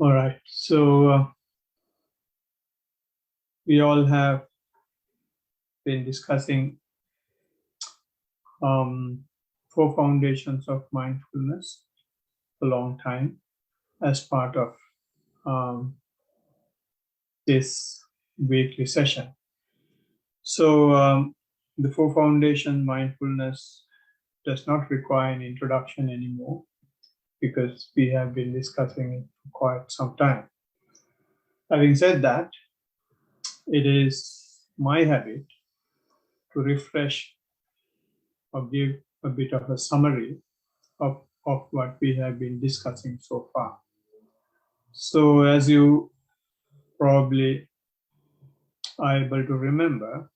All right. So we all have been discussing 4 foundations of mindfulness for a long time as part of this weekly session. So the 4 foundation mindfulness does not require an introduction anymore because we have been discussing it for quite some time. Having said that, it is my habit to refresh or give a bit of a summary of what we have been discussing so far. So as you probably are able to remember,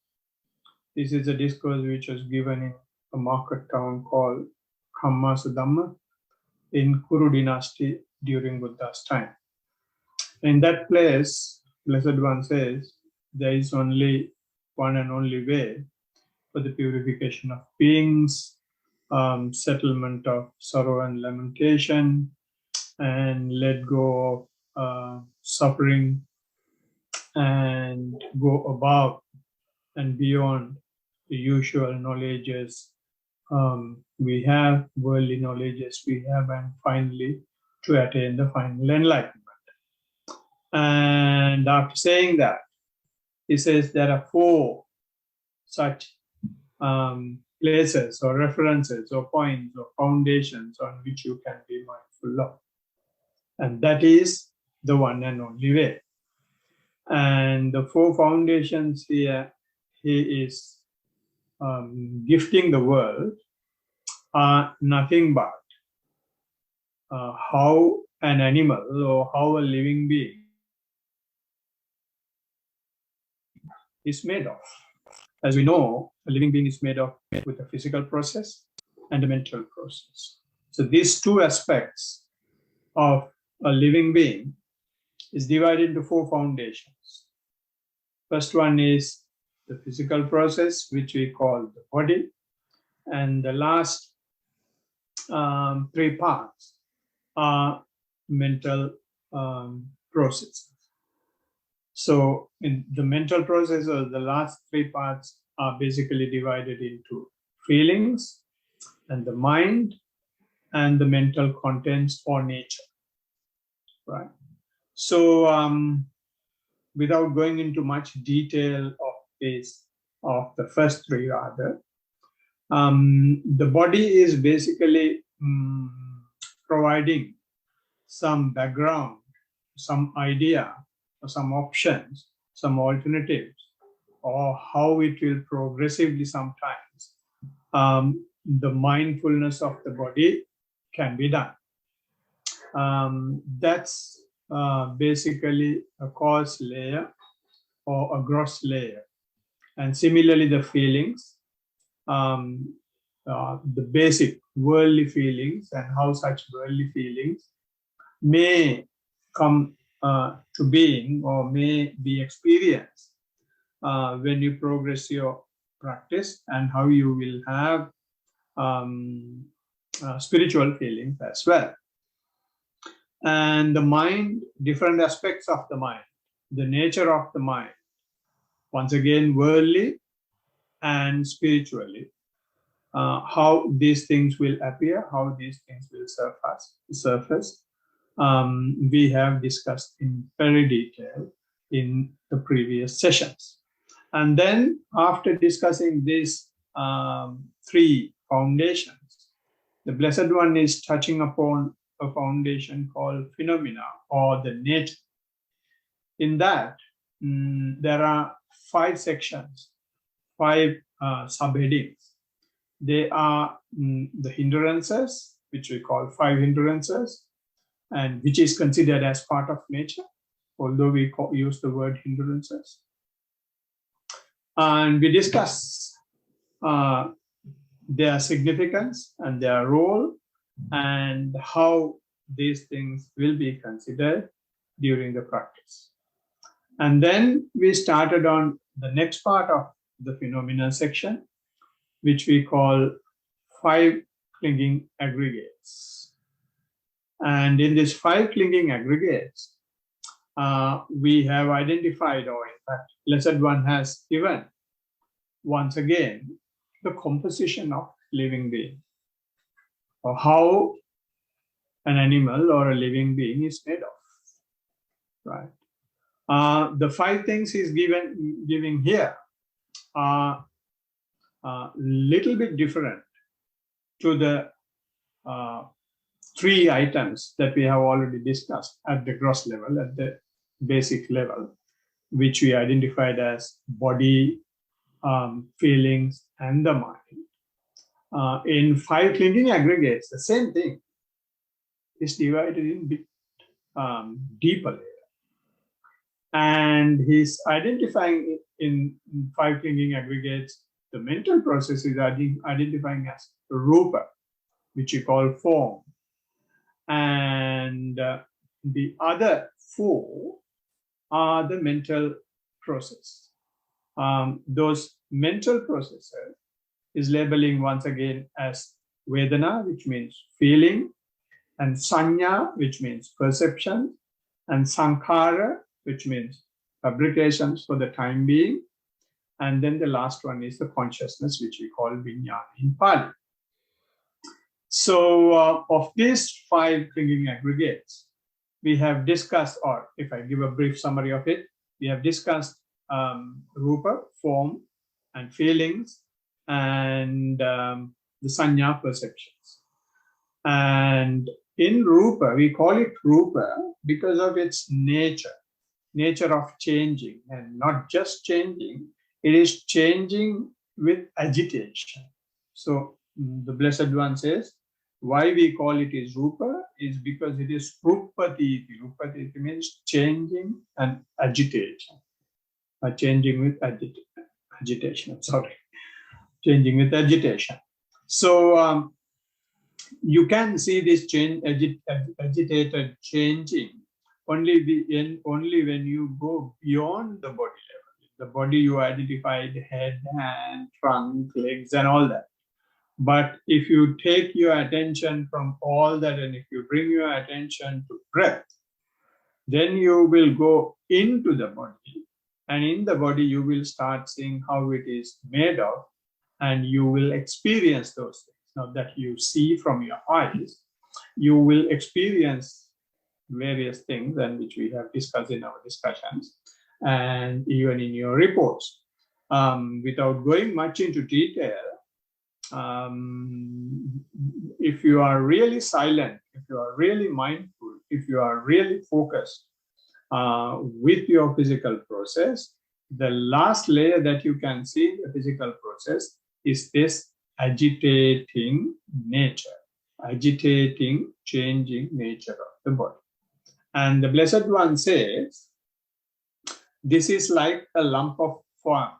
this is a discourse which was given in a market town called Dhamma in Kuru dynasty during Buddha's time. In that place, Blessed One says, there is only one and only way for the purification of beings, settlement of sorrow and lamentation, and let go of suffering and go above and beyond the usual knowledges we have, worldly knowledges we have, and finally to attain the final enlightenment. And after saying that, he says there are 4 such places or references or points or foundations on which you can be mindful of. And that is the one and only way. And the 4 foundations here he is gifting the world are nothing but how an animal or how a living being is made of. As we know, a living being is made of with a physical process and a mental process. So these 2 aspects of a living being is divided into 4 foundations. First one is the physical process, which we call the body, and the last 3 parts are mental processes. So in the mental processes, the last 3 parts are basically divided into feelings and the mind and the mental contents or nature, right? So without going into much detail of the first 3 rather, the body is basically providing some background, some idea, or some options, some alternatives, or how it will progressively sometimes the mindfulness of the body can be done. That's basically a coarse layer or a gross layer. And similarly, the feelings, the basic worldly feelings and how such worldly feelings may come to being or may be experienced when you progress your practice, and how you will have spiritual feelings as well. And the mind, different aspects of the mind, the nature of the mind, once again worldly and spiritually, how these things will appear, how these things will surface. We have discussed in very detail in the previous sessions. And then after discussing these 3 foundations, the Blessed One is touching upon a foundation called phenomena or the nature. In that, there are 5 sections, 5 subheadings. They are the hindrances, which we call 5 hindrances, and which is considered as part of nature, although we use the word hindrances. And we discuss their significance and their role and how these things will be considered during the practice. And then we started on the next part of the phenomena section, which we call 5 clinging aggregates. And in these 5 clinging aggregates, we have identified, or in fact, Blessed One has given, once again, the composition of living being, or how an animal or a living being is made of, right? The 5 things he's giving here are a little bit different to the 3 items that we have already discussed at the gross level, at the basic level, which we identified as body, feelings, and the mind. In 5 clinging aggregates, the same thing is divided in bit deeper layer. And he's identifying in 5 clinging aggregates, the mental process is identifying as rupa, which you call form. And the other 4 are the mental process. Those mental processes is labeling once again as Vedana, which means feeling, and Sanya, which means perception, and Sankhara, which means fabrications for the time being. And then the last one is the consciousness, which we call Vijnana in Pali. So of these 5 clinging aggregates, we have discussed, or if I give a brief summary of it, we have discussed rupa, form, and feelings, and the sanya, perceptions. And in rupa, we call it rupa because of its nature of changing, and not just changing, it is changing with agitation. So the Blessed One says, why we call it is rupa is because it is rupati. Rupati means changing and agitation. Changing with agitation, sorry. Changing with agitation. So you can see this change, agitated changing only when you go beyond the body level. The body you identified head, hand, trunk, legs, and all that. But if you take your attention from all that, and if you bring your attention to breath, then you will go into the body, and in the body you will start seeing how it is made of, and you will experience those things. Now that you see from your eyes, you will experience various things, and which we have discussed in our discussions, and even in your reports. Without going much into detail, if you are really silent, if you are really mindful, if you are really focused with your physical process, the last layer that you can see in the physical process is this agitating nature, agitating, changing nature of the body. And the Blessed One says, this is like a lump of foam.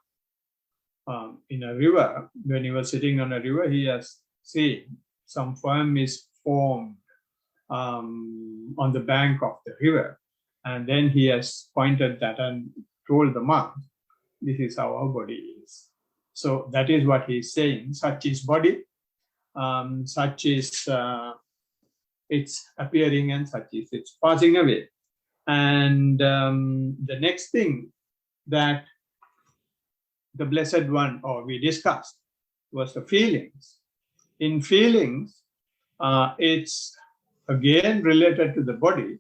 In a river, when he was sitting on a river, he has seen some foam is formed on the bank of the river. And then he has pointed that and told the monk, this is how our body is. So that is what he is saying. Such is body, such is its appearing, and such is its passing away. And the next thing that the Blessed One, or we discussed, was the feelings. In feelings, it's again related to the body,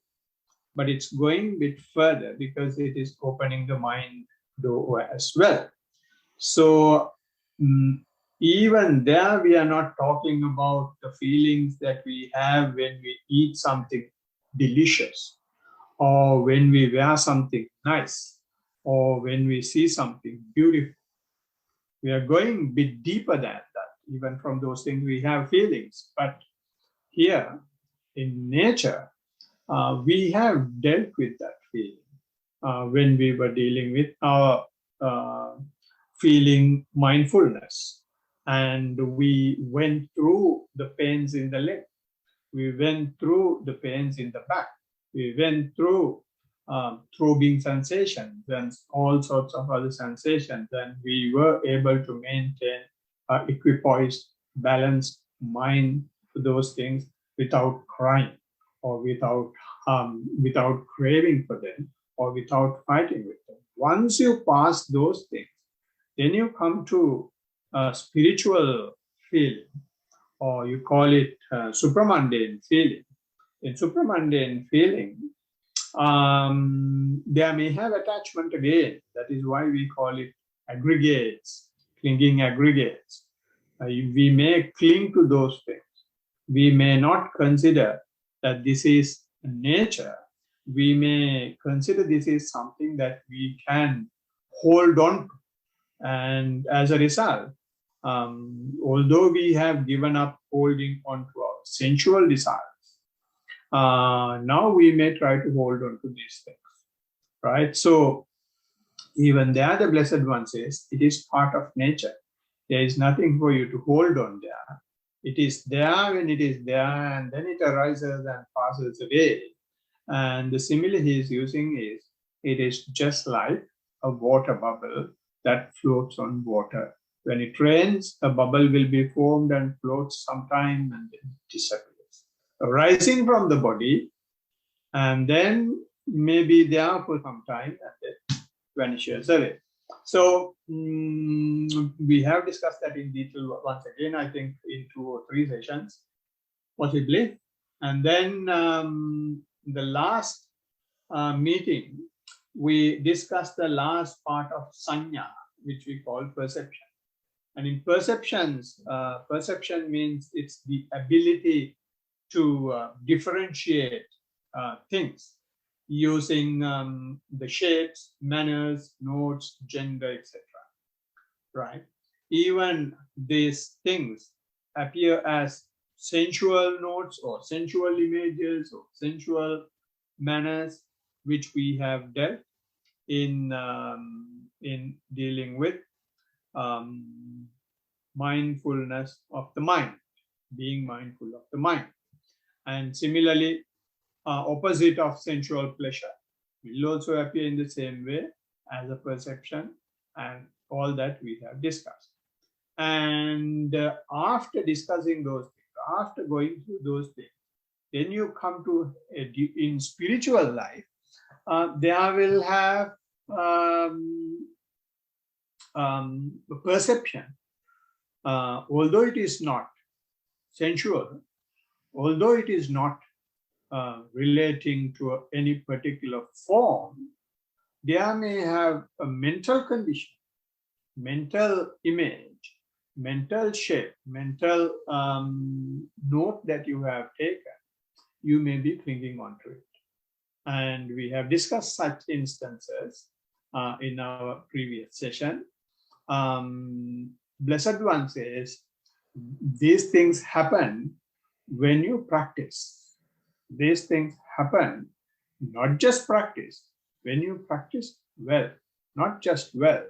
but it's going a bit further because it is opening the mind door as well. So even there, we are not talking about the feelings that we have when we eat something delicious, or when we wear something nice, or when we see something beautiful. We are going a bit deeper than that. Even from those things, we have feelings. But here, in nature, we have dealt with that feeling when we were dealing with our feeling mindfulness. And we went through the pains in the leg. We went through the pains in the back. We went through throbbing sensations and all sorts of other sensations, and we were able to maintain an equipoised, balanced mind for those things without crying. or without craving for them, or without fighting with them. Once you pass those things, then you come to a spiritual feeling, or you call it supramundane feeling. In supramundane feeling, there may have attachment again. That is why we call it aggregates, clinging aggregates. We may cling to those things. We may not consider that this is nature. We may consider this is something that we can hold on to. And as a result, although we have given up holding on to our sensual desires, now we may try to hold on to these things, right? So even there, the Blessed One says, it is part of nature. There is nothing for you to hold on there. It is there when it is there, and then it arises and passes away. And the simile he is using is, it is just like a water bubble that floats on water. When it rains, a bubble will be formed and floats sometime and then disappears. Rising from the body, and then maybe there for some time and then vanishes away. So we have discussed that in detail once again, I think in 2 or 3 sessions, possibly. And then the last meeting, we discussed the last part of sanya, which we call perception. And in perceptions, perception means it's the ability to differentiate things using the shapes, manners, notes, gender, etc. Right? Even these things appear as sensual notes or sensual images or sensual manners, which we have dealt in dealing with mindfulness of the mind, being mindful of the mind. And similarly, opposite of sensual pleasure will also appear in the same way as a perception, and all that we have discussed. And after discussing those things, after going through those things, then you come to in spiritual life, there will have perception, although it is not sensual, although it is not relating to any particular form, there may have a mental condition, mental image, mental shape, mental note that you have taken. You may be clinging onto it. And we have discussed such instances in our previous session. Blessed One says, these things happen when you practice. These things happen, not just practice, when you practice well, not just well,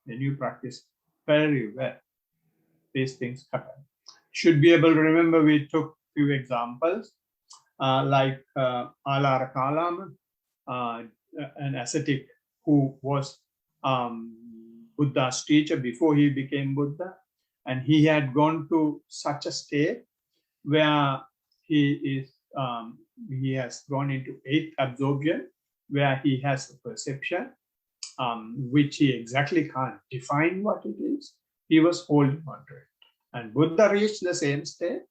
when you practice very well, these things happen. Should be able to remember, we took few examples, like Alara Kalama, an ascetic who was Buddha's teacher before he became Buddha, and he had gone to such a state where he has gone into 8th absorption, where he has a perception, which he exactly can't define what it is. He was holding on to it. And Buddha reached the same state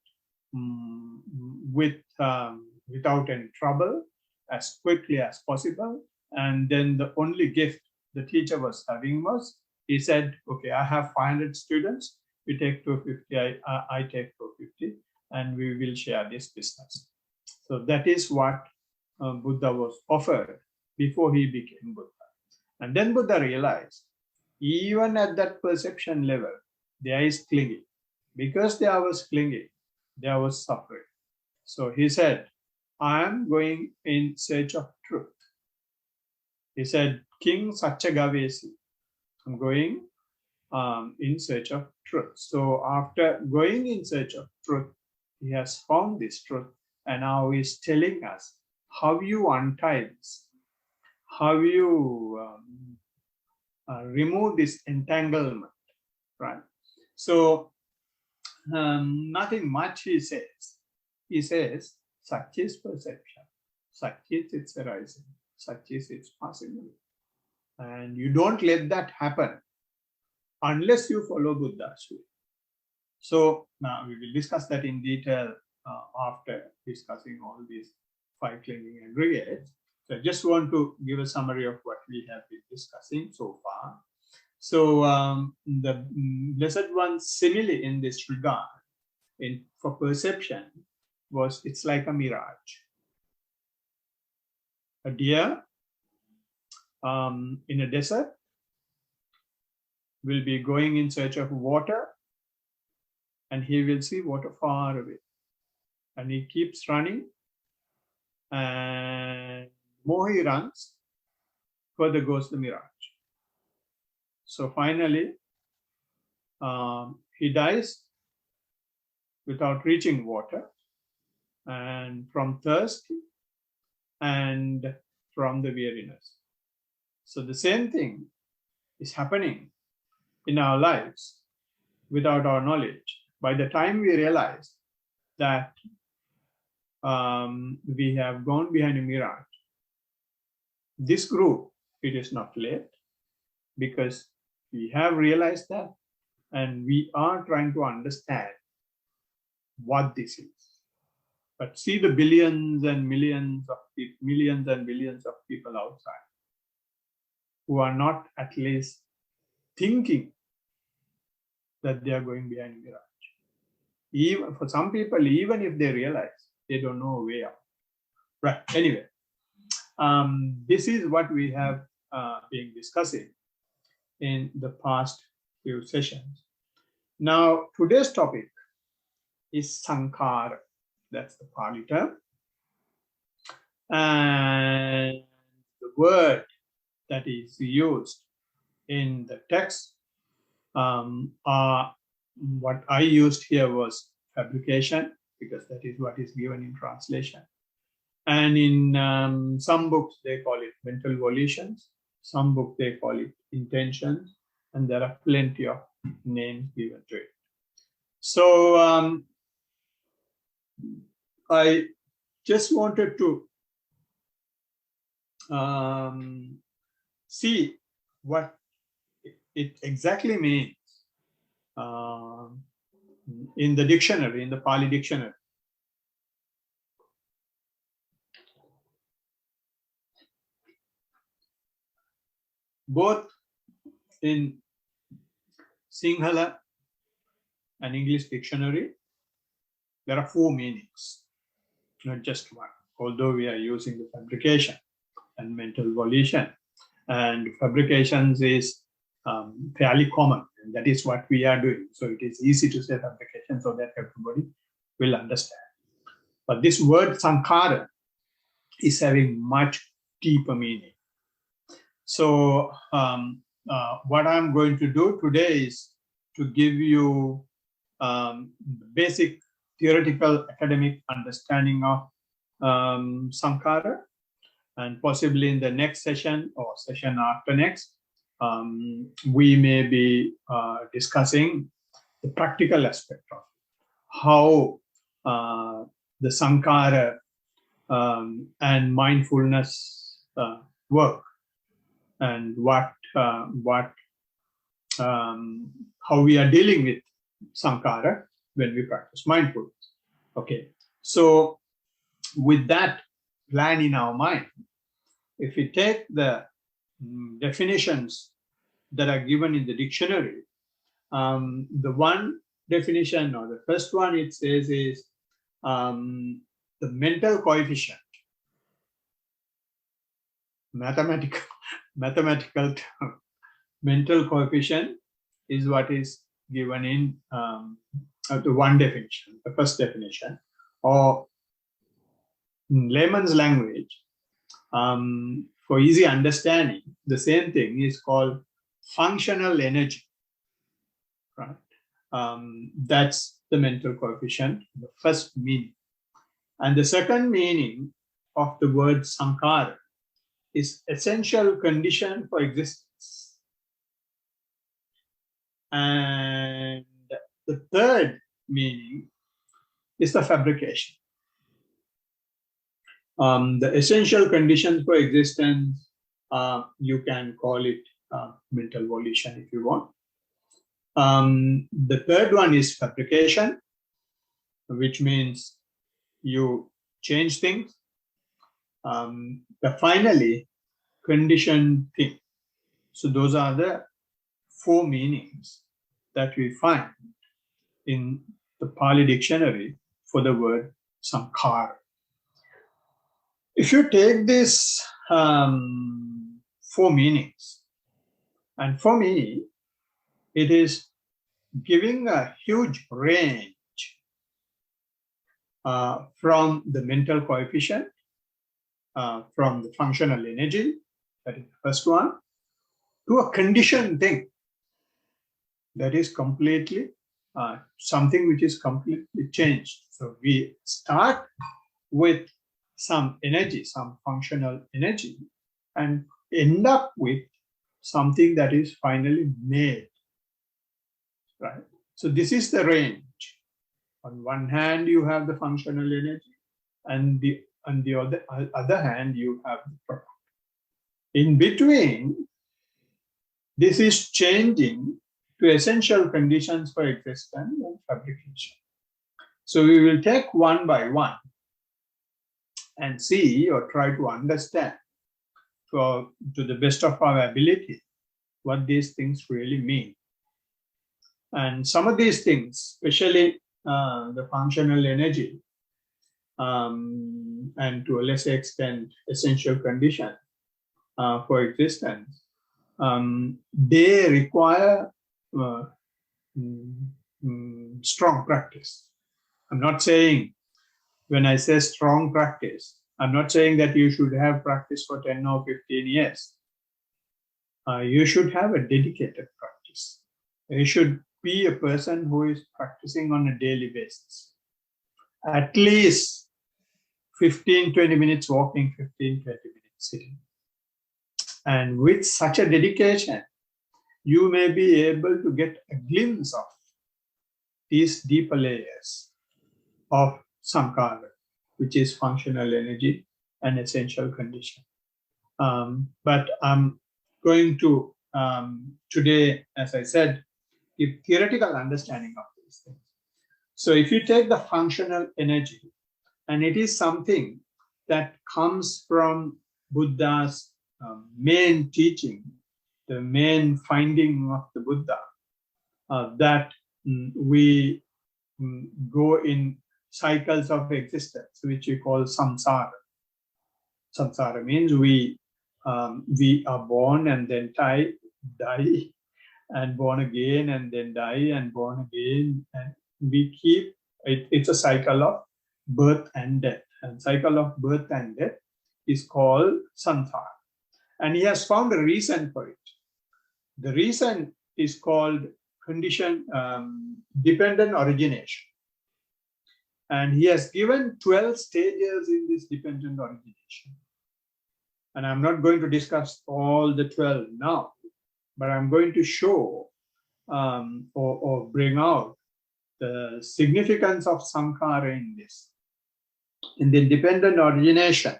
without any trouble, as quickly as possible. And then the only gift the teacher was having was, he said, okay, I have 500 students, you take 250, I take 250, and we will share this business. So that is what Buddha was offered before he became Buddha. And then Buddha realized, even at that perception level, there is clinging. Because there was clinging, there was suffering. So he said, I am going in search of truth. He said, King Satchagavesi, I'm going in search of truth. So after going in search of truth, he has found this truth, and now he's telling us how you untie this, how you remove this entanglement, right? So nothing much he says. He says, Such is perception. Such is its arising. Such is its possible. And you don't let that happen unless you follow Buddha's way. So now we will discuss that in detail after discussing all these 5 clinging aggregates. So I just want to give a summary of what we have been discussing so far. So the Blessed One's simile in this regard for perception was, it's like a mirage. A deer in a desert will be going in search of water, and he will see water far away. And he keeps running, and more he runs, further goes the mirage. So finally, he dies without reaching water, and from thirst and from the weariness. So the same thing is happening in our lives without our knowledge. By the time we realize that we have gone behind a mirage, this group, it is not late, because we have realized that, and we are trying to understand what this is. But see the billions and millions of people, millions and billions of people outside who are not at least thinking that they are going behind a mirage. Even for some people, even if they realize, they don't know a way out. Right. Anyway, this is what we have been discussing in the past few sessions. Now, today's topic is sankhara. That's the Pali term. And the word that is used in the text are, what I used here was fabrication, because that is what is given in translation. And in some books, they call it mental volitions. Some books, they call it intentions. And there are plenty of names given to it. So I just wanted to see what it exactly means in the dictionary, in the Pali dictionary. Both in Sinhala and English dictionary, there are 4 meanings, not just one, although we are using the fabrication and mental volition. And fabrications is fairly common, and that is what we are doing. So it is easy to say fabrication so that everybody will understand. But this word sankhara is having much deeper meaning. So what I'm going to do today is to give you basic theoretical academic understanding of sankhara, and possibly in the next session or session after next, we may be discussing the practical aspect of how the sankhara and mindfulness work, and how we are dealing with sankhara when we practice mindfulness. Okay, so with that plan in our mind, if we take the definitions that are given in the dictionary, the one definition, or the first one it says, is the mental coefficient. Mathematical term. Mental coefficient is what is given in the one definition, the first definition, or in layman's language, for easy understanding, the same thing is called functional energy, right? That's the mental coefficient, the first meaning. And the second meaning of the word sankhara is essential condition for existence. And the third meaning is the fabrication. The essential conditions for existence, you can call it mental volition if you want. The third one is fabrication, which means you change things. Finally, conditioned thing. So those are the 4 meanings that we find in the Pali dictionary for the word sankhara. If you take these 4 meanings, and for me, it is giving a huge range from the mental coefficient, from the functional energy, that is the first one, to a conditioned thing that is completely something which is completely changed. So we start with some energy, some functional energy, and end up with something that is finally made, right? So this is the range. On one hand, you have the functional energy, and on the other hand, you have the product. In between, this is changing to essential conditions for existence and fabrication. So we will take one by one and see or try to understand to the best of our ability what these things really mean. And some of these things, especially the functional energy, and to a lesser extent, essential condition for existence, they require strong practice. I'm not saying, when I say strong practice, I'm not saying that you should have practice for 10 or 15 years. You should have a dedicated practice. You should be a person who is practicing on a daily basis. At least 15, 20 minutes walking, 15, 20 minutes sitting. And with such a dedication, you may be able to get a glimpse of these deeper layers of sankhara, which is functional energy and essential condition. But I'm going to, today, as I said, give theoretical understanding of these things. So if you take the functional energy, and it is something that comes from Buddha's main teaching, the main finding of the Buddha, that we go in cycles of existence, which we call samsara. Samsara means we are born and then die, and born again and then die and born again, and we keep it. It's a cycle of birth and death, and cycle of birth and death is called samsara. And he has found a reason for it. The reason is called condition dependent origination. And he has given 12 stages in this dependent origination. And I'm not going to discuss all the 12 now, but I'm going to show or bring out the significance of sankhara in this. In the dependent origination,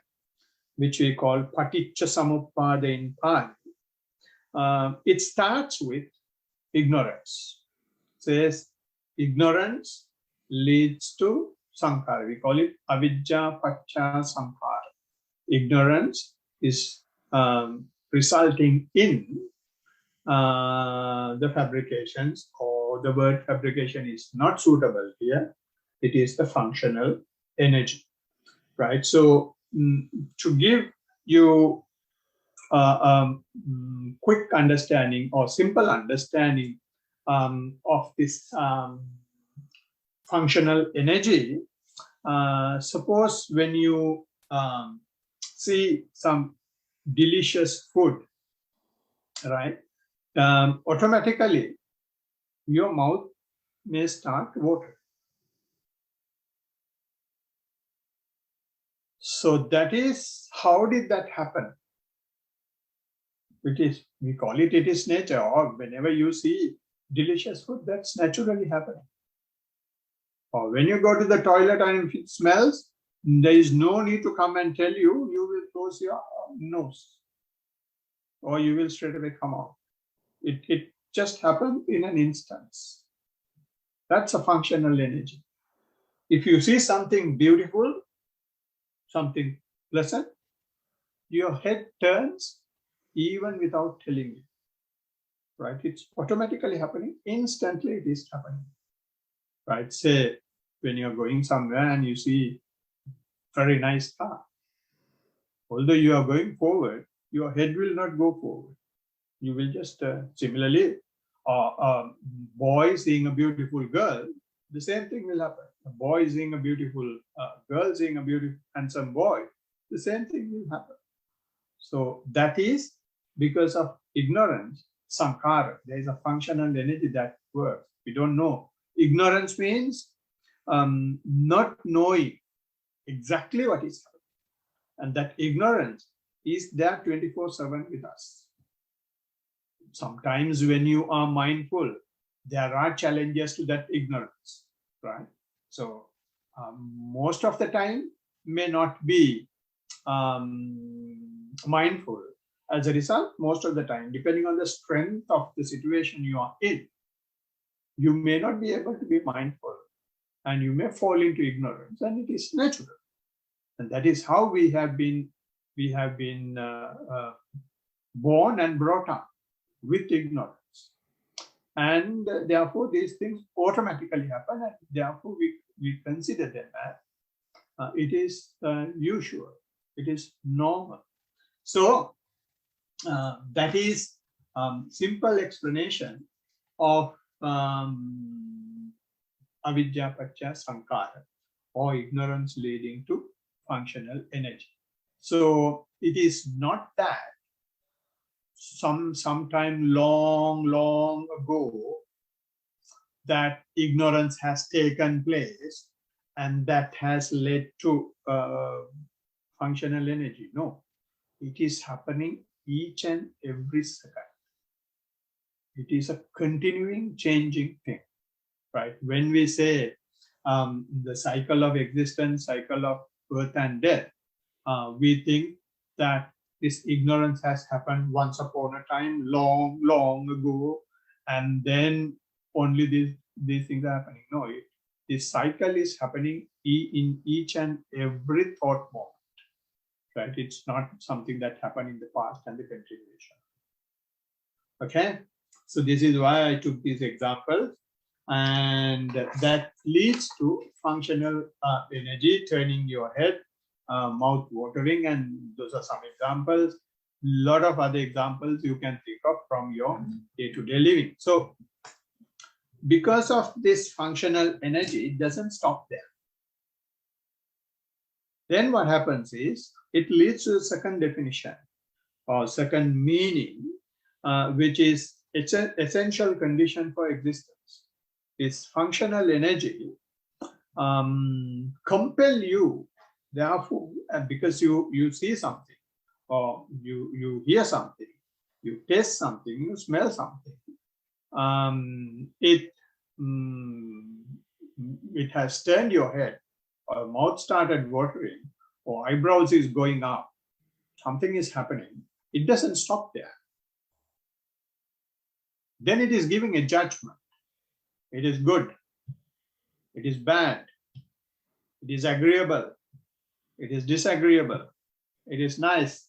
which we call paticca samuppada in Pali, it starts with ignorance. It says ignorance leads to sankhara. We call it avidya pacca sankhara. Ignorance is resulting in the fabrications, or the word fabrication is not suitable here. It is the functional energy, right? So to give you quick understanding or simple understanding of this functional energy, suppose when you see some delicious food, right? Automatically your mouth may start watering. So that is, how did that happen? We call it is nature, or whenever you see delicious food, that's naturally happening. Or when you go to the toilet and if it smells, There is no need to come and tell you, you will close your nose or you will straight away come out. It just happened in an instance. That's a functional energy. If you see something beautiful, something pleasant, your head turns even without telling you, right? It's automatically happening. Instantly it is happening, right? Say, when you're going somewhere and you see very nice car, although you are going forward, your head will not go forward. You will just, similarly, a boy seeing a beautiful girl, the same thing will happen. A boy seeing a beautiful girl, seeing a beautiful, handsome boy, the same thing will happen. So that is because of ignorance, sankhara. There is a functional energy that works. We don't know. Ignorance means not knowing exactly what is happening. And that ignorance is there 24/7 with us. Sometimes when you are mindful, there are challenges to that ignorance, right? So most of the time may not be mindful. As a result, most of the time, depending on the strength of the situation you are in, you may not be able to be mindful and you may fall into ignorance, and it is natural. And that is how we have been born and brought up, with ignorance. And therefore, these things automatically happen, and therefore we consider them as it is usual, it is normal. So that is simple explanation of avidya paccaya sankhara, or ignorance leading to functional energy. So it is not that sometime long ago that ignorance has taken place and that has led to functional energy. No, it is happening each and every second. It is a continuing, changing thing, right? When we say the cycle of existence, cycle of birth and death, we think that this ignorance has happened once upon a time, long ago, and then only these things are happening. No, this cycle is happening in each and every thought moment, right? It's not something that happened in the past and the continuation. Okay, so this is why I took these examples, and that leads to functional energy, turning your head, mouth watering, and those are some examples. Lot of other examples you can think of from your day-to-day living. So because of this functional energy, it doesn't stop there. Then what happens is, it leads to the second definition or second meaning, which is it's an essential condition for existence. This functional energy compel you, therefore, because you see something, or you hear something, you taste something, you smell something, it has turned your head, or mouth started watering, or eyebrows is going up, something is happening. It doesn't stop there. Then it is giving a judgment. It is good. It is bad. It is agreeable. It is disagreeable. It is nice.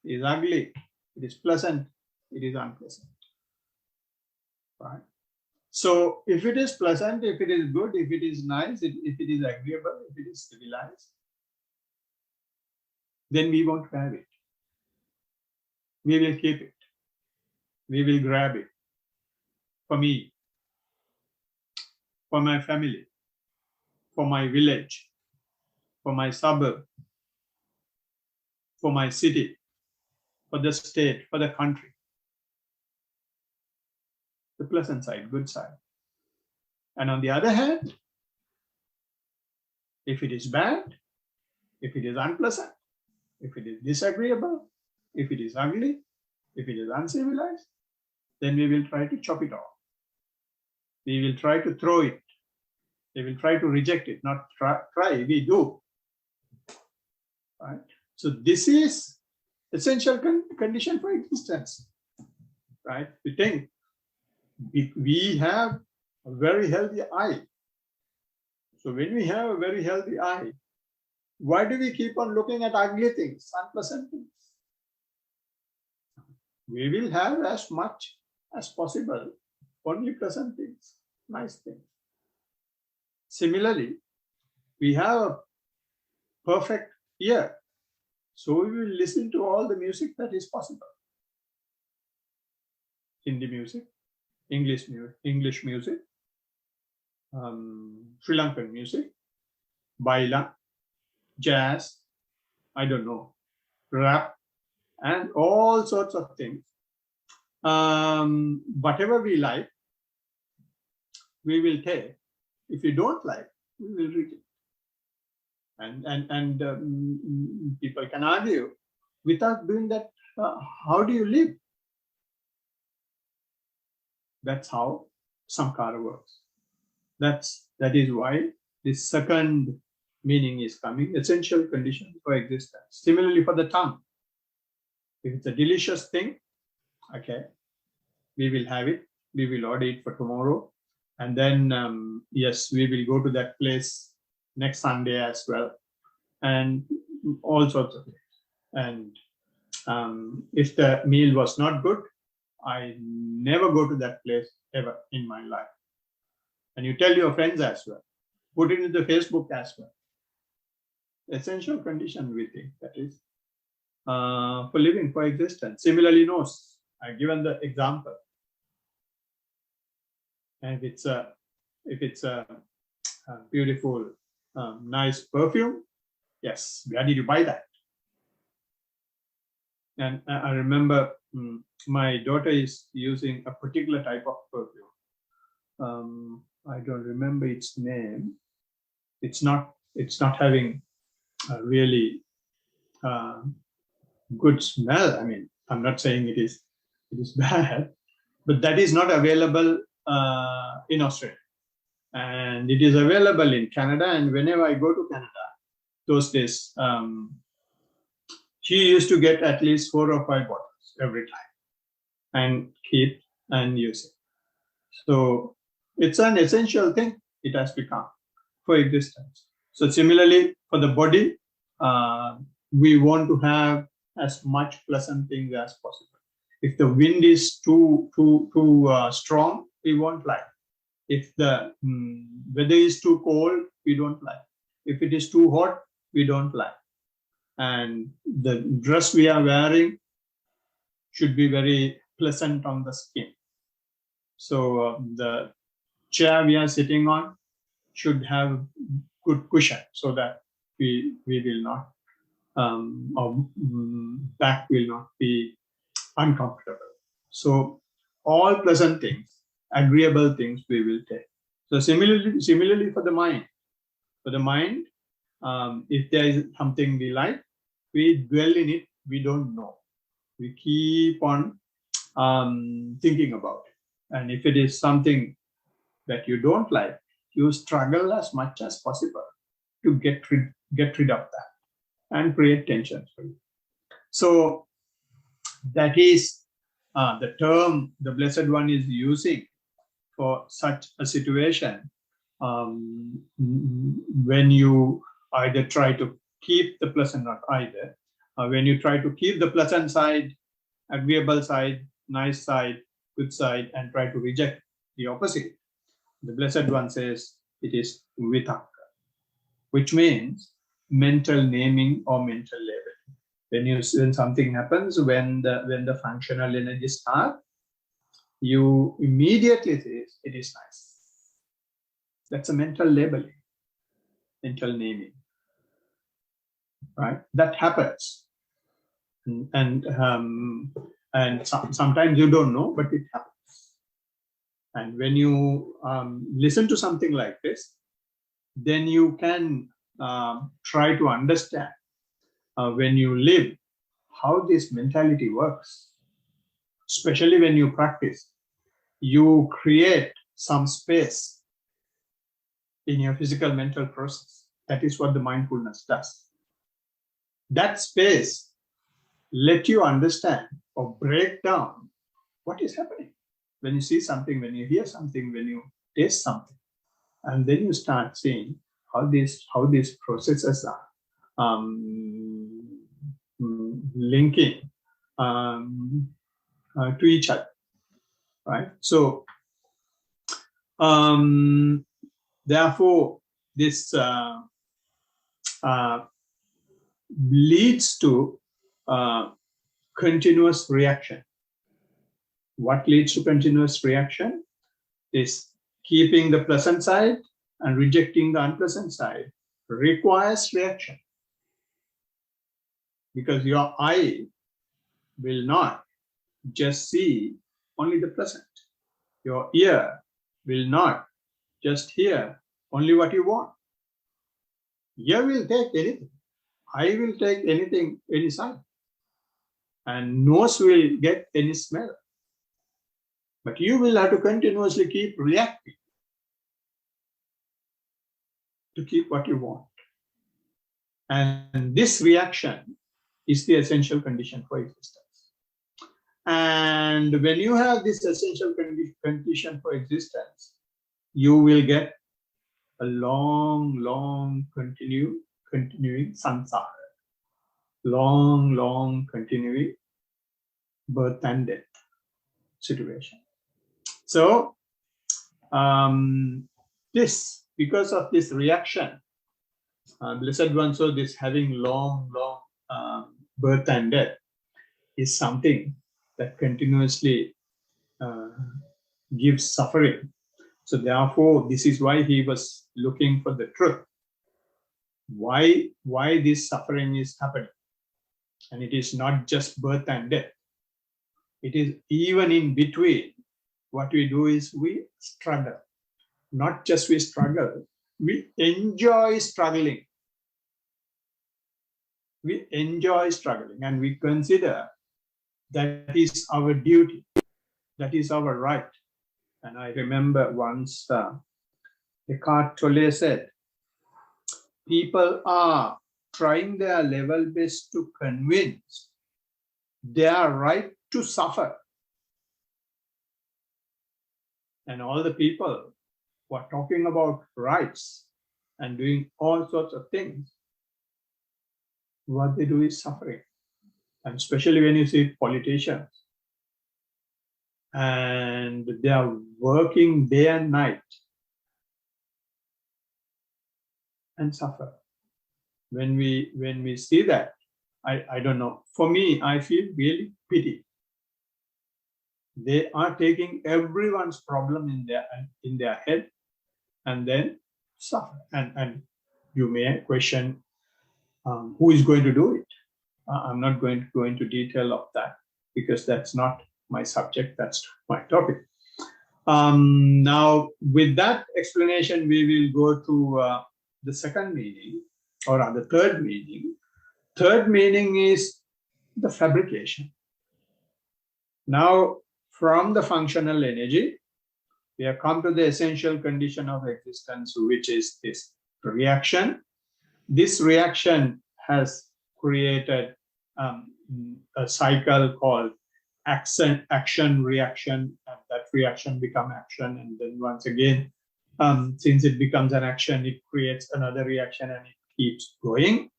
It is ugly. It is pleasant. It is unpleasant. Right? So if it is pleasant, if it is good, if it is nice, if it is agreeable, if it is civilized, then we won't have it. We will keep it. We will grab it. For me, for my family, for my village, for my suburb, for my city, for the state, for the country. The pleasant side, good side. And on the other hand, if it is bad, if it is unpleasant, if it is disagreeable, if it is ugly, if it is uncivilized, then we will try to chop it off. We will try to throw it. We will try to reject it. Not try, we do. right? So this is essential condition for existence, right? We think we have a very healthy eye. So when we have a very healthy eye, why do we keep on looking at ugly things, unpleasant things? We will have as much as possible only pleasant things, nice things. Similarly, we have a perfect ear, so we will listen to all the music that is possible. Hindi music, English music, Sri Lankan music, baila, jazz, I don't know, rap, and all sorts of things. Whatever we like, we will take. If you don't like, we will reject. And people can argue, without doing that, how do you live? That's how Samkara works. That is why this second meaning is coming, essential condition for existence. Similarly for the tongue. If it's a delicious thing, okay, we will have it, we will order it for tomorrow. And then, yes, we will go to that place next Sunday as well. And all sorts of things. And if the meal was not good, I never go to that place ever in my life. And you tell your friends as well. Put it into Facebook as well. Essential condition, we think, that is for living, for existence. Similarly, nose. I've given the example. And if it's a beautiful, nice perfume, yes, where did you buy that? And I remember my daughter is using a particular type of perfume. I don't remember its name. It's not having a really good smell. I mean, I'm not saying it is bad, but that is not available in Australia. And it is available in Canada. And whenever I go to Canada, those days, she used to get at least 4 or 5 bottles every time and keep and use it. So it's an essential thing it has become for existence. So similarly for the body, we want to have as much pleasant things as possible. If the wind is too strong, we won't like. If the weather is too cold, we don't like. If it is too hot, we don't like. And the dress we are wearing should be very pleasant on the skin. So the chair we are sitting on should have good cushion so that we will not, our back will not be uncomfortable. So all pleasant things, agreeable things we will take. So similarly for the mind. For the mind, if there is something we like, we dwell in it, we don't know. We keep on thinking about it. And if it is something that you don't like, you struggle as much as possible to get rid of that and create tension for you. So that is the term the Blessed One is using for such a situation. When you either try to keep the pleasant, not either, when you try to keep the pleasant side, agreeable side, nice side, good side, and try to reject the opposite, the Blessed One says it is vitakka, which means mental naming or mental labeling. When something happens, when the functional energy starts, you immediately say it is nice. That's a mental labeling, mental naming, right? That happens, and sometimes you don't know, but it happens. And when you listen to something like this, then you can try to understand when you live how this mentality works. Especially when you practice, you create some space in your physical mental process. That is what the mindfulness does. that space let you understand or break down what is happening when you see something, when you hear something, when you taste something, and then you start seeing how these processes are linking to each other, right? So therefore this leads to continuous reaction. What leads to continuous reaction is keeping the pleasant side and rejecting the unpleasant side requires reaction, because your eye will not just see only the pleasant. Your ear will not just hear only what you want. Ear will take anything. Eye will take anything, any sight. And nose will get any smell. But you will have to continuously keep reacting to keep what you want. And this reaction is the essential condition for existence. And when you have this essential condition for existence, you will get a long continuing samsara. Long continuing birth and death situation. So because of this reaction, Blessed One, so this having long birth and death is something that continuously gives suffering. So therefore, this is why he was looking for the truth. Why this suffering is happening? And it is not just birth and death. It is even in between. What we do is we struggle. Not just we struggle, we enjoy struggling. We enjoy struggling, and we consider that is our duty, that is our right. And I remember once Eckhart Tolle said, people are trying their level best to convince their right to suffer. And all the people who are talking about rights and doing all sorts of things, what they do is suffering. And especially when you see politicians, and they are working day and night and suffer. When we see that, I don't know. For me, I feel really pity. They are taking everyone's problem in their head and then suffer. And you may question who is going to do it. I'm not going to go into detail of that because that's not my subject, that's my topic. Now, with that explanation, we will go to the second meaning, or the third meaning. Third meaning is the fabrication. Now, from the functional energy, we have come to the essential condition of existence, which is this reaction. This reaction has created a cycle called action, reaction, and that reaction become action. And then once again, since it becomes an action, it creates another reaction and it keeps going.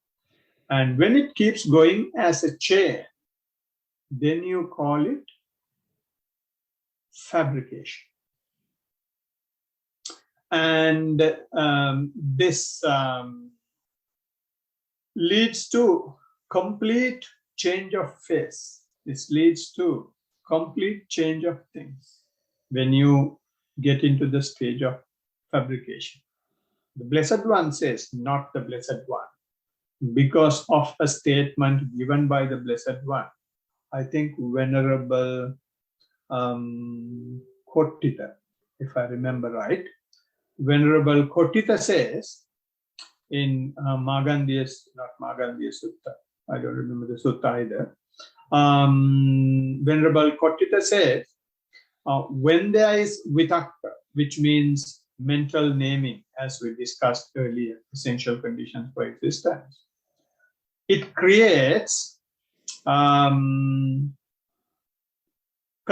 And when it keeps going as a chain, then you call it fabrication. And this leads to complete change of phase. This leads to complete change of things when you get into the stage of fabrication. The Blessed One says, not the Blessed One. Because of a statement given by the Blessed One, I think Venerable Kotita, if I remember right, Venerable Kotita says in Magandiya Sutta, I don't remember the sutta either. Venerable Kotita says, when there is vitakka, which means mental naming, as we discussed earlier, essential conditions for existence, it creates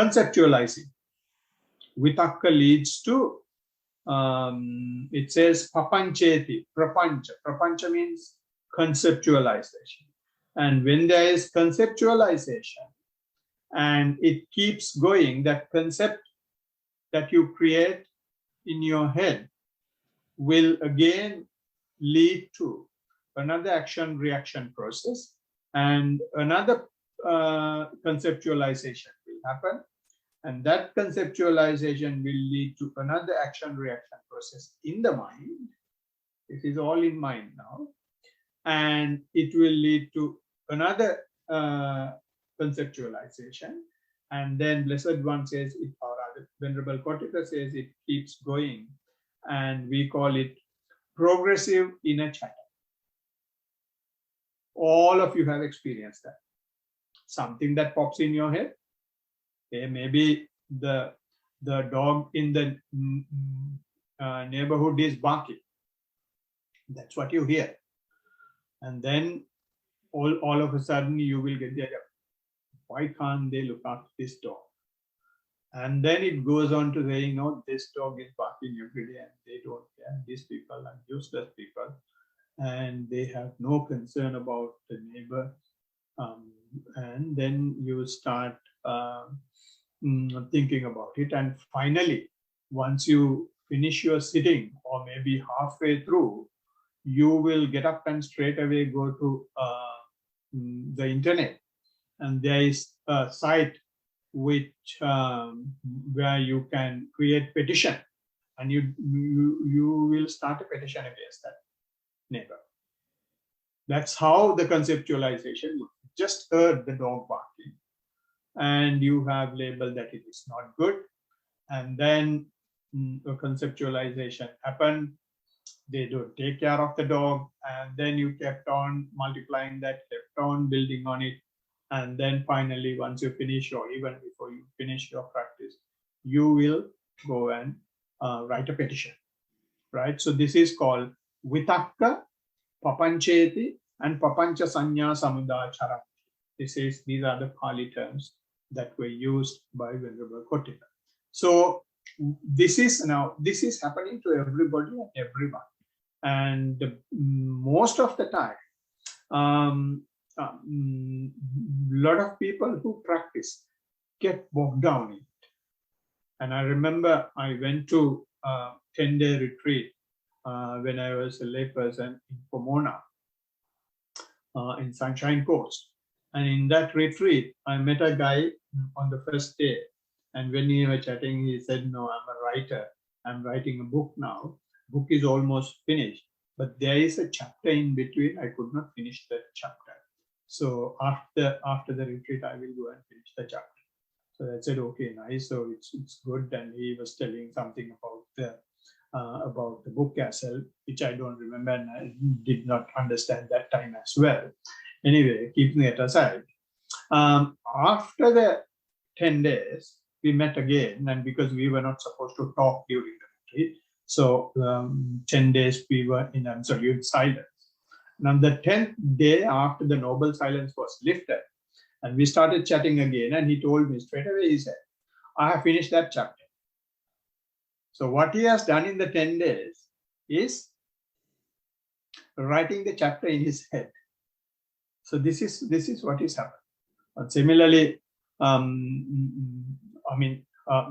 conceptualizing. Vitakka leads to, it says papancheti, prapancha. Prapancha means conceptualization. And when there is conceptualization and it keeps going, that concept that you create in your head will again lead to another action reaction process, and another conceptualization will happen, and that conceptualization will lead to another action reaction process in the mind. It is all in mind now, and it will lead to another conceptualization, and then Blessed One says it, or rather Venerable Kotika says it keeps going, and we call it progressive inner chatter. All of you have experienced that. Something that pops in your head. Maybe the dog in the neighborhood is barking. That's what you hear. And then all of a sudden you will get the idea, why can't they look after this dog? And then it goes on to saying, no, this dog is barking every day and they don't care. These people are useless people and they have no concern about the neighbor. And then you start thinking about it. And finally, once you finish your sitting, or maybe halfway through, you will get up and straight away go to the internet. And there is a site which where you can create petition, and you will start a petition against that neighbor. That's how the conceptualization works. Just heard the dog barking, and you have labeled that it is not good, and then a conceptualization happened. They don't take care of the dog, and then you kept on multiplying that, kept on building on it, and then finally, once you finish, or even before you finish your practice, you will go and write a petition, right? So this is called Vitakka, Papancheti, and Papancha Sanya Samudachara. These are the Pali terms that were used by Venerable Kotika. So this is happening to everybody and everyone. And most of the time, lot of people who practice get bogged down in it. And I remember I went to a 10-day retreat when I was a layperson in Pomona, in Sunshine Coast. And in that retreat, I met a guy on the first day. And when we were chatting, he said, no, I'm a writer. I'm writing a book now. Book is almost finished. But there is a chapter in between. I could not finish that chapter. So after the retreat, I will go and finish the chapter. So I said, okay, nice. So it's good. And he was telling something about the book as well, which I don't remember and I did not understand that time as well. Anyway, keeping it aside, after the 10 days, we met again, and because we were not supposed to talk during the retreat, so 10 days we were in absolute silence. And on the 10th day, after the noble silence was lifted, and we started chatting again, and he told me straight away, he said, I have finished that chapter. So what he has done in the 10 days is writing the chapter in his head. So this is what is happening. And similarly,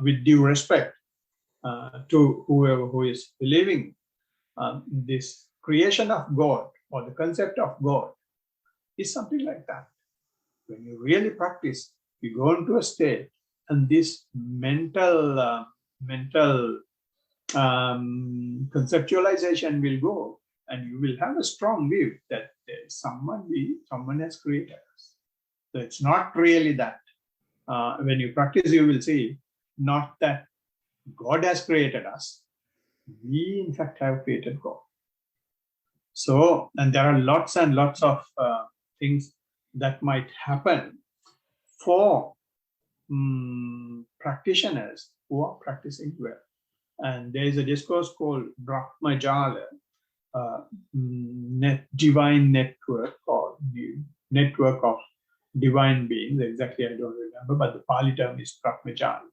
with due respect to whoever who is believing, this creation of God or the concept of God is something like that. When you really practice, you go into a state, and this mental conceptualization will go, and you will have a strong view that there is someone has created us. So it's not really that. When you practice, you will see not that God has created us. We, in fact, have created God. So, and there are lots and lots of things that might happen for practitioners who are practicing well. And there is a discourse called Brahmajala, divine network or the network of divine beings. Exactly, I don't remember, but the Pali term is Brahmachari.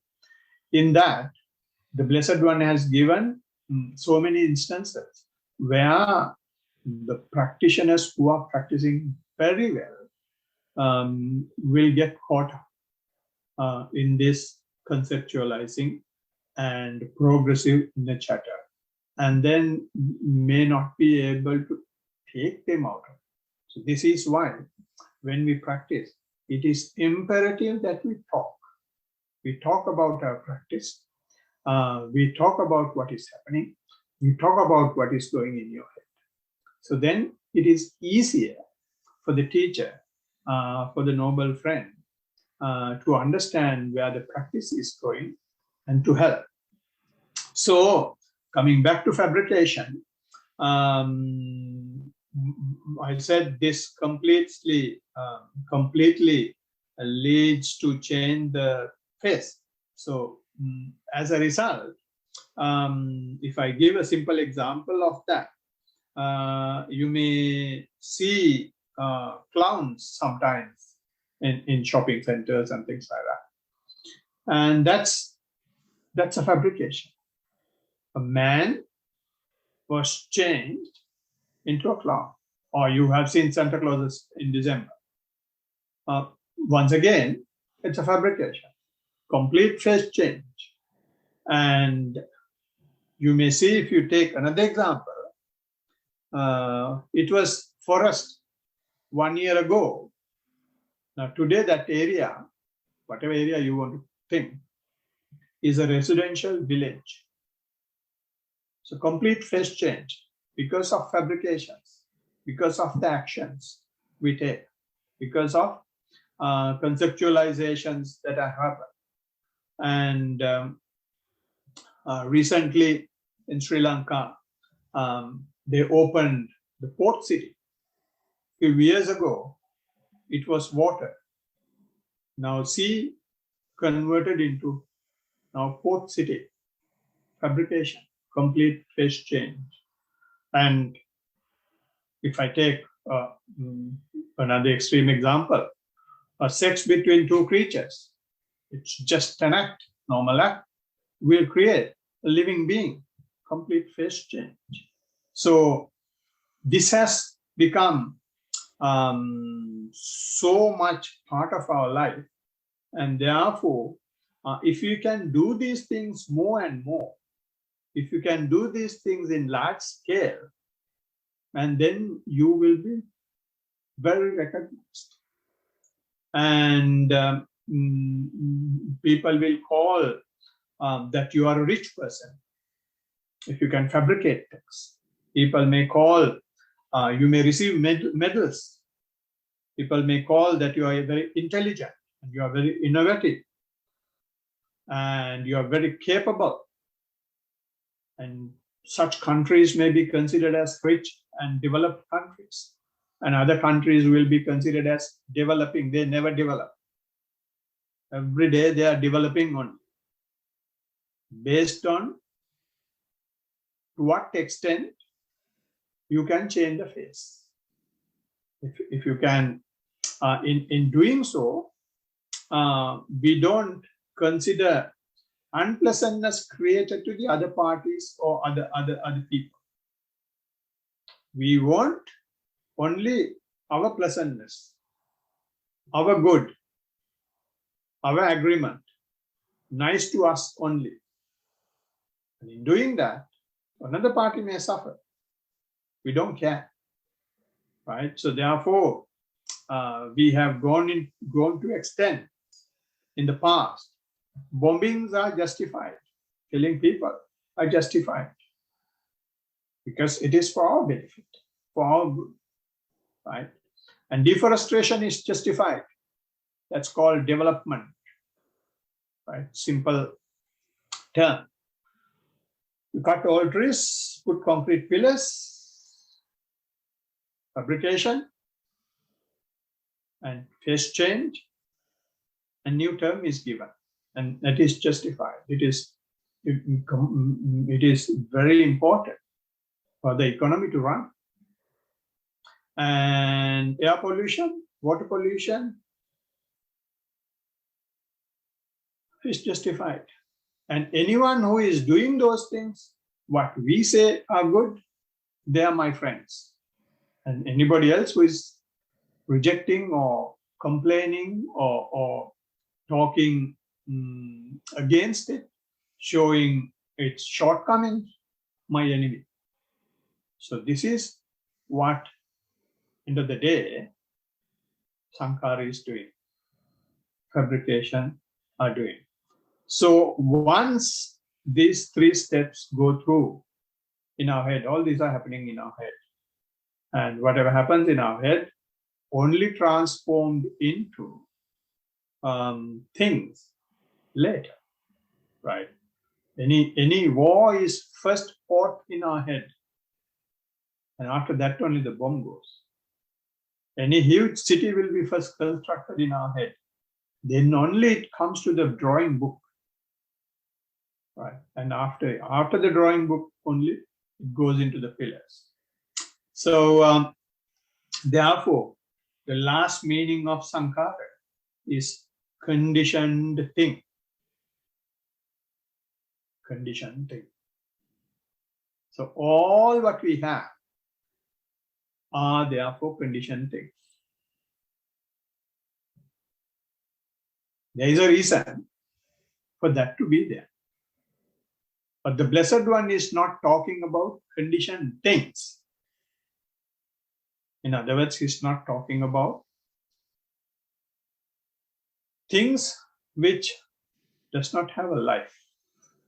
In that, the Blessed One has given so many instances where the practitioners who are practicing very well will get caught up in this conceptualizing and progressive inner chatter, and then may not be able to take them out of it. So this is why when we practice, it is imperative that we talk. We talk about our practice. We talk about what is happening. We talk about what is going in your head. So then it is easier for the teacher, for the noble friend, to understand where the practice is going and to help. So coming back to fabrication, I said this completely leads to change the face. So as a result, if I give a simple example of that, you may see clowns sometimes in shopping centers and things like that. And that's a fabrication. A man was changed into a clown. Or you have seen Santa Claus in December. Once again, it's a fabrication. Complete face change. And you may see, if you take another example, it was forest 1 year ago. Now today that area, whatever area you want to think, is a residential village. So complete face change because of fabrications, because of the actions we take, because of conceptualizations that have happened. And recently in Sri Lanka, they opened the port city. A few years ago, it was water. Now sea converted into now port city. Fabrication, complete face change. And if I take another extreme example, a sex between two creatures, it's just an act, normal act, will create a living being, complete face change. So this has become so much part of our life. And therefore, if you can do these things more and more, if you can do these things in large scale, and then you will be very recognized. And people will call that you are a rich person if you can fabricate things. People may call, you may receive medals. People may call that you are very intelligent and you are very innovative and you are very capable. And such countries may be considered as rich and developed countries. And other countries will be considered as developing. They never develop. Every day they are developing only. Based on to what extent you can change the face. If you can, in doing so, we don't consider unpleasantness created to the other parties or other people. We want only our pleasantness, our good, our agreement, nice to us only. And in doing that, another party may suffer. We don't care, right? So therefore, we have gone to extent in the past. Bombings are justified. Killing people are justified because it is for our benefit, for our good, right? And deforestation is justified. That's called development, right? Simple term. You cut all trees, put concrete pillars, fabrication, and face change, a new term is given, and that is justified. It is very important for the economy to run. And air pollution, water pollution is justified. And anyone who is doing those things, what we say are good, they are my friends. And anybody else who is rejecting or complaining or talking against it, showing its shortcomings, my enemy. So this is what, end of the day, Sankara is doing, fabrication are doing. So once these three steps go through in our head, all these are happening in our head. And whatever happens in our head, only transformed into things later, right? Any war is first fought in our head. And after that, only the bomb goes. Any huge city will be first constructed in our head. Then only it comes to the drawing book, right? And after the drawing book, only it goes into the pillars. So therefore, the last meaning of Sankara is conditioned thing. Conditioned thing. So all what we have are therefore conditioned things. There is a reason for that to be there. But the Blessed One is not talking about conditioned things. In other words, he's not talking about things which does not have a life.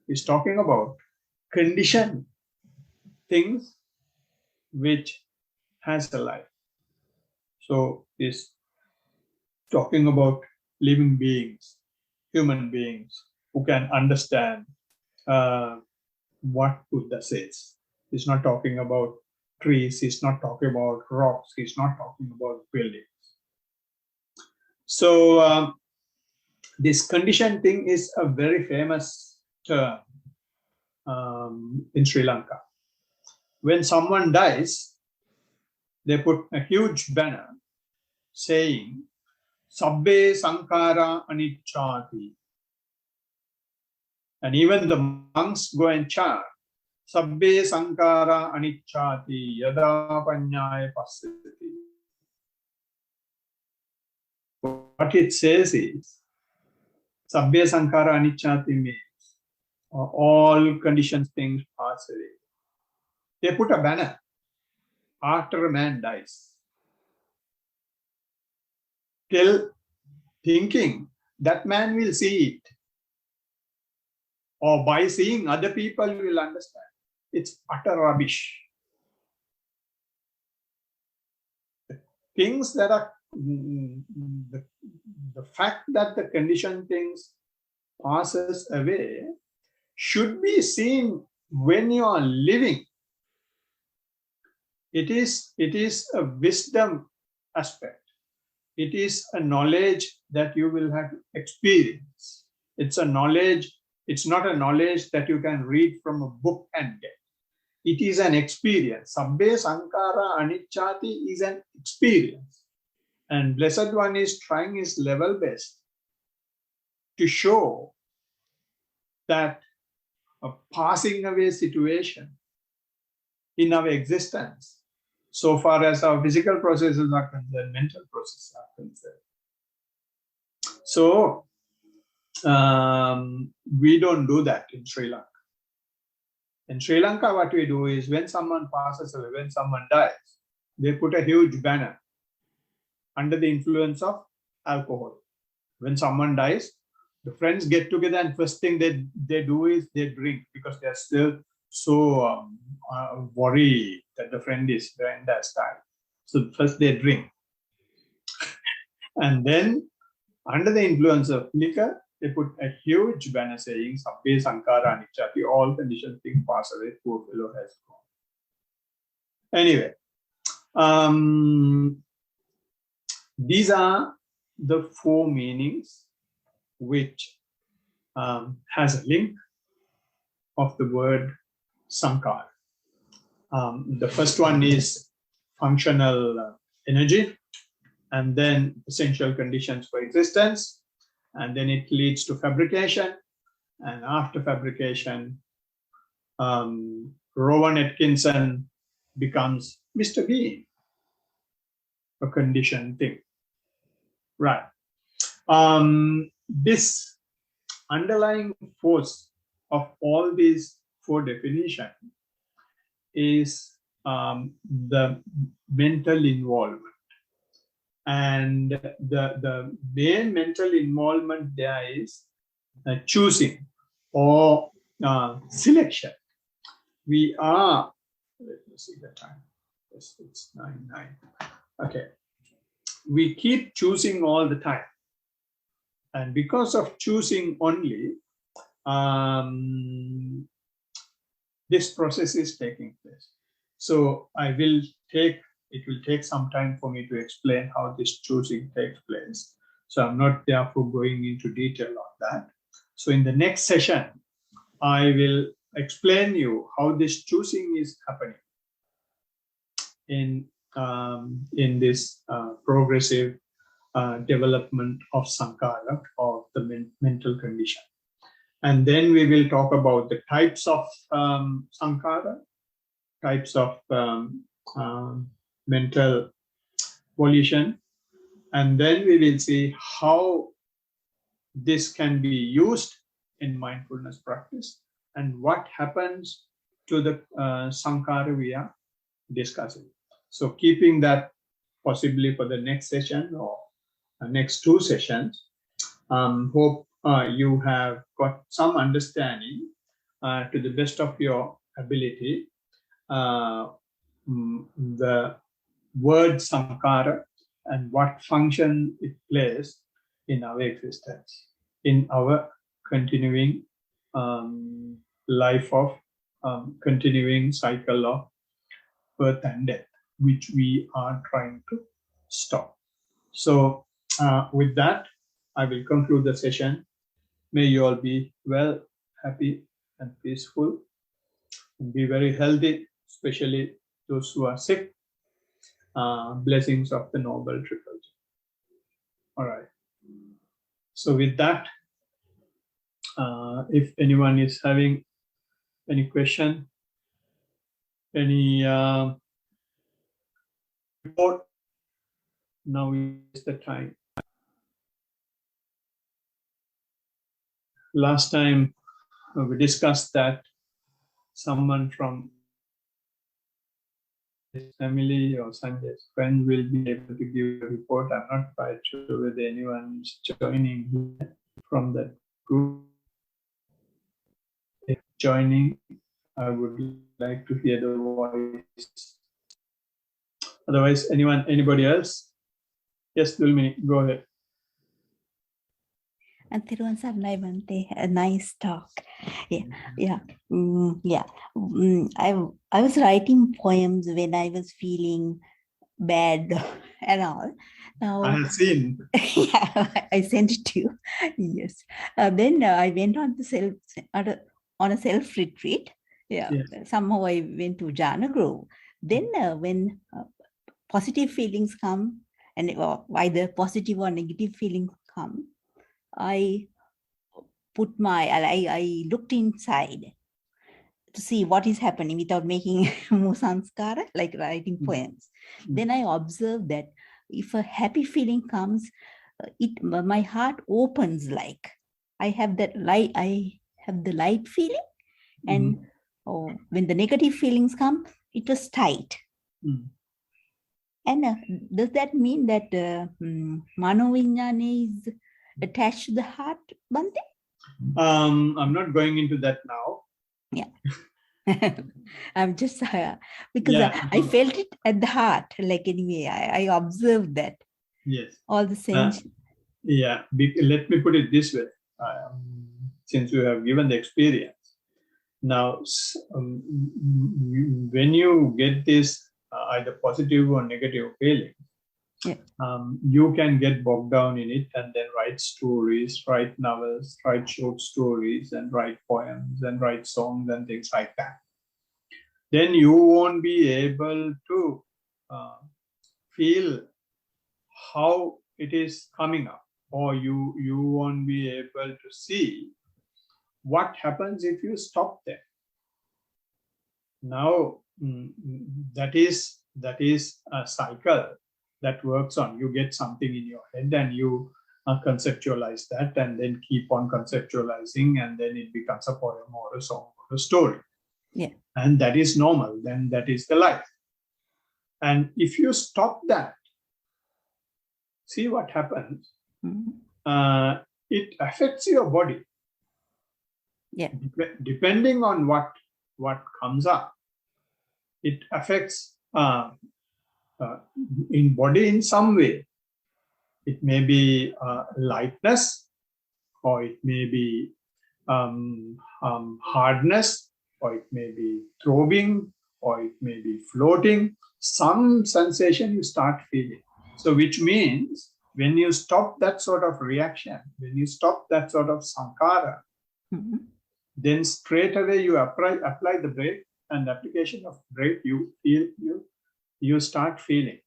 He's talking about conditioned things which has a life. So he's talking about living beings, human beings who can understand what Buddha says. He's not talking about trees, he's not talking about rocks, he's not talking about buildings. So this conditioned thing is a very famous term in Sri Lanka. When someone dies, they put a huge banner saying, Sabbe Sankara Anicchati. And even the monks go and chant, Sabbe Sankara Anicchati Yada Panyaya Pasati. What it says is, Sabbe Sankara Anicchati means all conditioned things pass away. They put a banner after a man dies, thinking that man will see it, or by seeing other people will understand. It's utter rubbish. The things that are, the fact that the conditioned things passes away should be seen when you are living. It is a wisdom aspect. It is a knowledge that you will have experience. It's a knowledge. It's not a knowledge that you can read from a book and get. It is an experience. Sabbe Sankara Anicchati is an experience. And Blessed One is trying his level best to show that a passing away situation in our existence, so far as our physical processes are concerned, mental processes are concerned. So we don't do that in Sri Lanka. In Sri Lanka, what we do is when someone passes away, when someone dies, they put a huge banner under the influence of alcohol. When someone dies, the friends get together and first thing they do is they drink because they're still so worried that the friend has died. So first they drink. And then under the influence of liquor, they put a huge banner saying, Sabbe Sankara Anicchati, all conditioned things pass away, poor fellow has gone. Anyway, these are the four meanings which has a link of the word Sankara. The first one is functional energy, and then essential conditions for existence, and then it leads to fabrication, and after fabrication, Rowan Atkinson becomes Mr. Bean, a conditioned thing. Right. This underlying force of all these four definitions is the mental involvement. And the main mental involvement there is choosing or selection. We are, let me see the time. Yes, it's 9:09. Okay. We keep choosing all the time. And because of choosing only, this process is taking place. So it will take some time for me to explain how this choosing takes place. So I'm not therefore going into detail on that. So in the next session, I will explain you how this choosing is happening in this progressive development of sankhara, of the mental condition. And then we will talk about the types of sankhara, types of mental volition, and then we will see how this can be used in mindfulness practice and what happens to the sankhara we are discussing. So keeping that possibly for the next session or next two sessions, hope you have got some understanding to the best of your ability the word sankhara and what function it plays in our existence, in our continuing life of continuing cycle of birth and death, which we are trying to stop. So with that, I will conclude the session. May you all be well, happy, and peaceful, and be very healthy, especially those who are sick. Blessings of the Noble Triple J. All right. So with that, if anyone is having any question, any report, now is the time. Last time we discussed that someone from his family or Sanjay's friend will be able to give a report. I'm not quite sure whether anyone is joining from that group. If joining, I would like to hear the voice. Otherwise, anybody else? Yes, Dulmini, go ahead. And a nice talk. I was writing poems when I was feeling bad and all. Now, I have seen. Yeah, I sent it to you. Yes. Then I went on a self retreat. Yeah. Yes. Somehow I went to Jhana Grove. Then when positive feelings come, and either positive or negative feelings come, I looked inside to see what is happening without making more sanskara, like writing poems. Then I observed that if a happy feeling comes, my heart opens, like I have the light feeling, and when the negative feelings come, it was tight. And does that mean that Manovinyana is attached to the heart, Bhante? I'm not going into that now. Yeah. I'm just because I felt it at the heart. Like anyway, I observed that. Yes. All the same. Let me put it this way. Since you have given the experience, now when you get this either positive or negative feeling, you can get bogged down in it and then write stories, write novels, write short stories, and write poems and write songs and things like that. then you won't be able to feel how it is coming up, or you won't be able to see what happens if you stop there. Now, that is a cycle that works on. You get something in your head and you conceptualize that, and then keep on conceptualizing, and then it becomes a poem or a song or a story. Yeah. And that is normal. Then that is the life. And if you stop that, see what happens. It affects your body. Yeah. Depending on what comes up, it affects in body in some way. It may be lightness, or it may be hardness, or it may be throbbing, or it may be floating. Some sensation you start feeling. So which means when you stop that sort of reaction, when you stop that sort of sankhara, then straight away you apply the breath, and application of breath, you start feeling.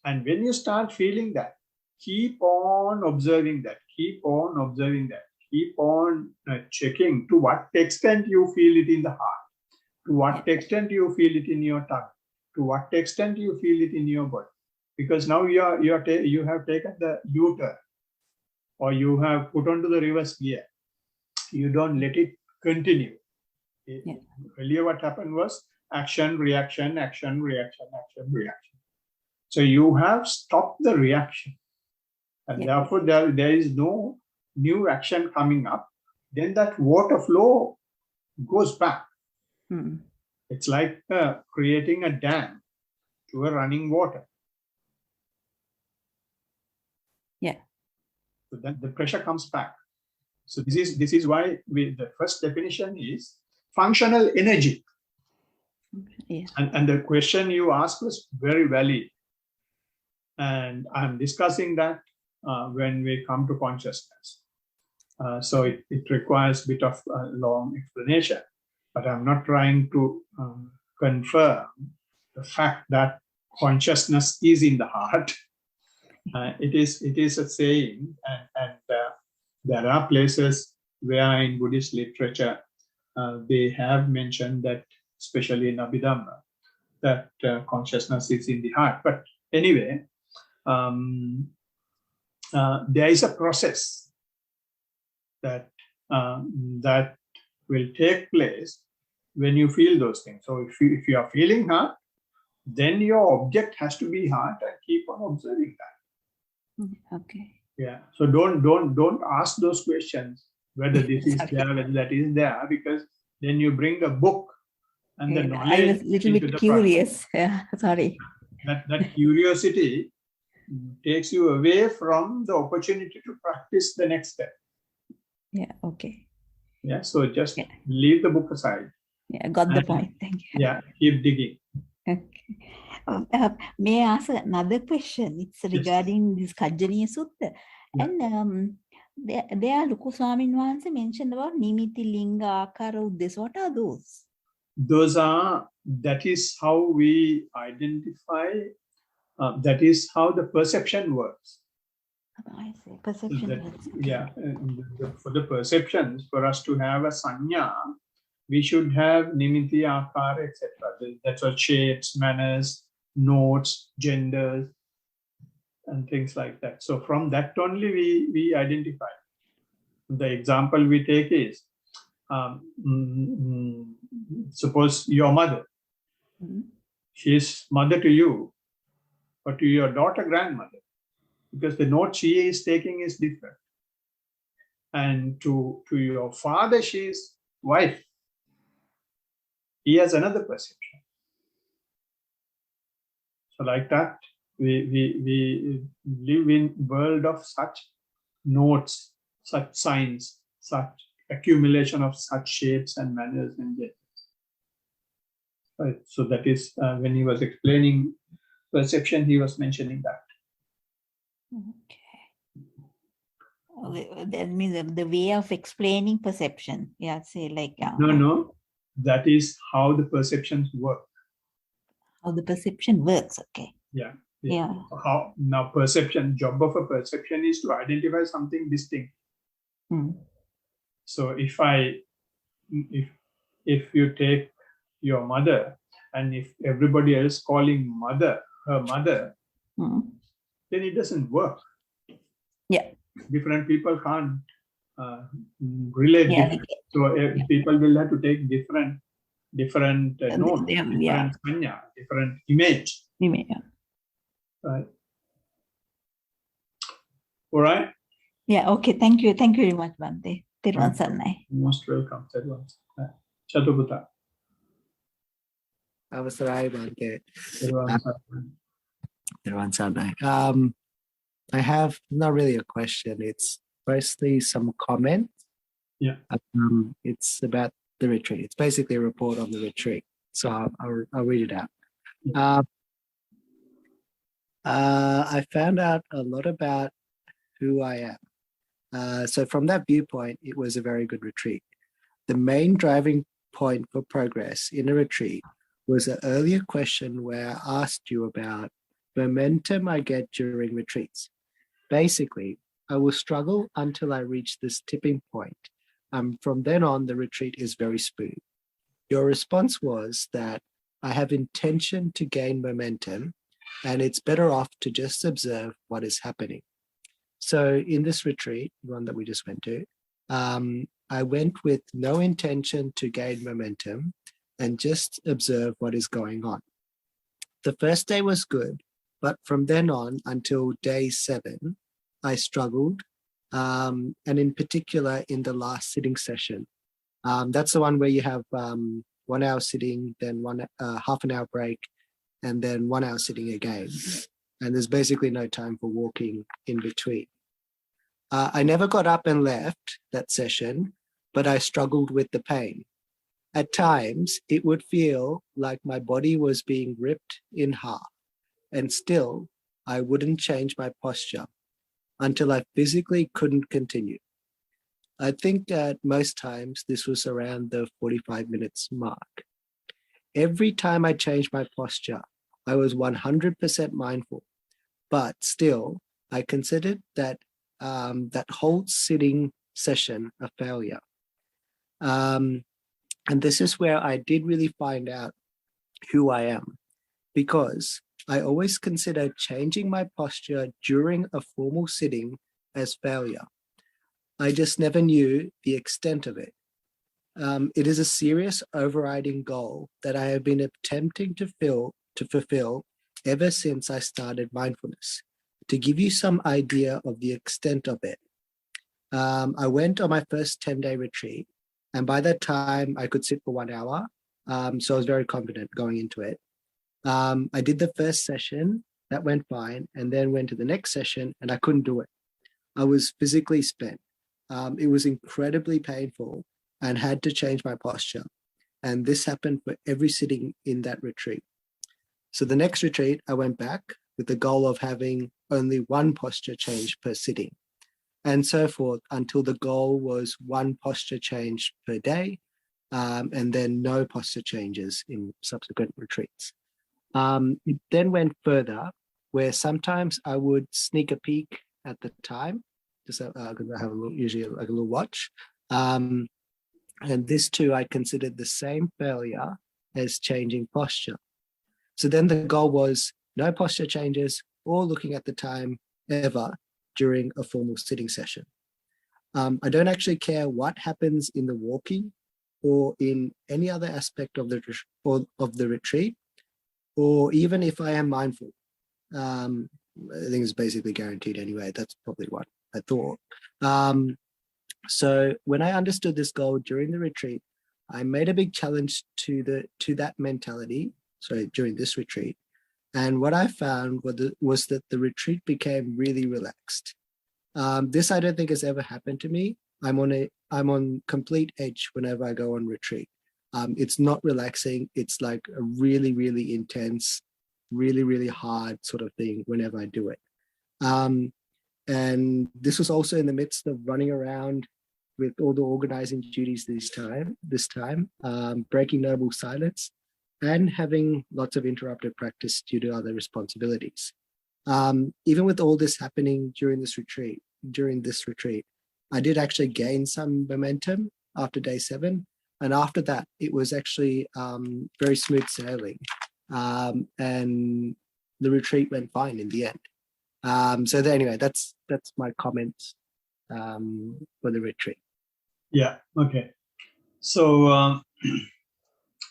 And when you start feeling that, keep on observing that, keep on observing that, keep on checking to what extent you feel it in the heart, to what extent you feel it in your tongue, to what extent you feel it in your body. Because now you have taken the U-turn, or you have put onto the reverse gear. You don't let it continue. Yeah. Earlier what happened was action, reaction, action, reaction, action, reaction. So you have stopped the reaction, and therefore there is no new action coming up. Then that water flow goes back. It's like creating a dam to a running water. Yeah. So then the pressure comes back. So this is why the first definition is functional energy. Yeah. And the question you asked was very valid. And I'm discussing that when we come to consciousness. So it requires a bit of a long explanation, but I'm not trying to confirm the fact that consciousness is in the heart. It is a saying, and there are places where in Buddhist literature they have mentioned that, especially in Abhidhamma, that consciousness is in the heart. But anyway, there is a process that will take place when you feel those things. So if you are feeling heart, then your object has to be heart, and keep on observing that. Okay. Yeah. So don't ask those questions whether this is there, whether that is there, because then you bring a book and the knowledge. I was a little bit curious. Yeah. Sorry. That curiosity takes you away from the opportunity to practice the next step. Yeah. Okay. Yeah. So just leave the book aside. Yeah. Got the point. Thank you. Yeah. Keep digging. Okay. May I ask another question? It's regarding this Kajjaniya Sutta. Yeah. And there Luku Swamin Wahanse mentioned about Nimitti, Linga, Akara, Uddesa. What are those? That is how we identify, that is how the perception works. I see. Perception works. Okay. Yeah. For the perceptions, for us to have a sanya, we should have nimitti, akara, etc. That's what shapes, manners, notes, genders, and things like that. So from that only we identify. The example we take is, suppose your mother. She is mother to you, or to your daughter, grandmother, because the note she is taking is different. And to your father, she is wife. He has another perception. So like that, we live in a world of such notes, such signs, such accumulation of such shapes and manners and genders. Right. So that is when he was explaining perception, he was mentioning that. Okay. That means the way of explaining perception. Yeah, say like. No. that is how the perceptions work. How the perception works. Okay. Yeah. How now job of a perception is to identify something distinct. So if you take your mother, and if everybody else calling her mother, then it doesn't work. Yeah. Different people can't relate. Yeah. So people will have to take different notes, different sanya, different image. Yeah. Right. All right. Yeah. Okay. Thank you. Thank you very much, Bante. Most welcome. Chatuputa. Avasarai Bante. Thirwan I have not really a question. It's firstly some comment. Yeah. It's about the retreat. It's basically a report on the retreat. So I'll read it out. Yeah. I found out a lot about who I am. So from that viewpoint, it was a very good retreat. The main driving point for progress in a retreat was an earlier question where I asked you about momentum I get during retreats. Basically, I will struggle until I reach this tipping point. From then on, the retreat is very smooth. Your response was that I have intention to gain momentum, and it's better off to just observe what is happening. So in this retreat, one that we just went to, I went with no intention to gain momentum and just observe what is going on. The first day was good, but from then on until day 7, I struggled, and in particular in the last sitting session. That's the one where you have 1 hour sitting, then half an hour break, and then 1 hour sitting again. And there's basically no time for walking in between. I never got up and left that session, but I struggled with the pain. At times, it would feel like my body was being ripped in half, and still, I wouldn't change my posture until I physically couldn't continue. I think at most times this was around the 45 minutes mark. Every time I changed my posture, I was 100% mindful, but still, I considered that whole sitting session a failure. And this is where I did really find out who I am, because I always consider changing my posture during a formal sitting as failure. I just never knew the extent of it. It is a serious overriding goal that I have been attempting to fulfill ever since I started mindfulness. To give you some idea of the extent of it, I went on my first 10-day retreat, and by that time I could sit for 1 hour. So I was very confident going into it. I did the first session, that went fine, and then went to the next session and I couldn't do it. I was physically spent. It was incredibly painful and had to change my posture. And this happened for every sitting in that retreat. So the next retreat, I went back with the goal of having only one posture change per sitting, and so forth until the goal was one posture change per day, and then no posture changes in subsequent retreats. It then went further, where sometimes I would sneak a peek at the time, just because I have usually like a little watch. And this too, I considered the same failure as changing posture. So then the goal was no posture changes or looking at the time ever during a formal sitting session. I don't actually care what happens in the walking or in any other aspect of the retreat, or even if I am mindful. I think it's basically guaranteed anyway. That's probably what I thought. So when I understood this goal during the retreat, I made a big challenge to that mentality. Sorry, during this retreat, and what I found was that the retreat became really relaxed. This I don't think has ever happened to me. I'm on complete edge whenever I go on retreat. It's not relaxing. It's like a really, really intense, really, really hard sort of thing whenever I do it. And this was also in the midst of running around with all the organizing duties this time, breaking noble silence, and having lots of interrupted practice due to other responsibilities. Even with all this happening during this retreat, I did actually gain some momentum after day 7. And after that, it was actually very smooth sailing. And the retreat went fine in the end. So anyway, that's my comments for the retreat. Yeah, okay. So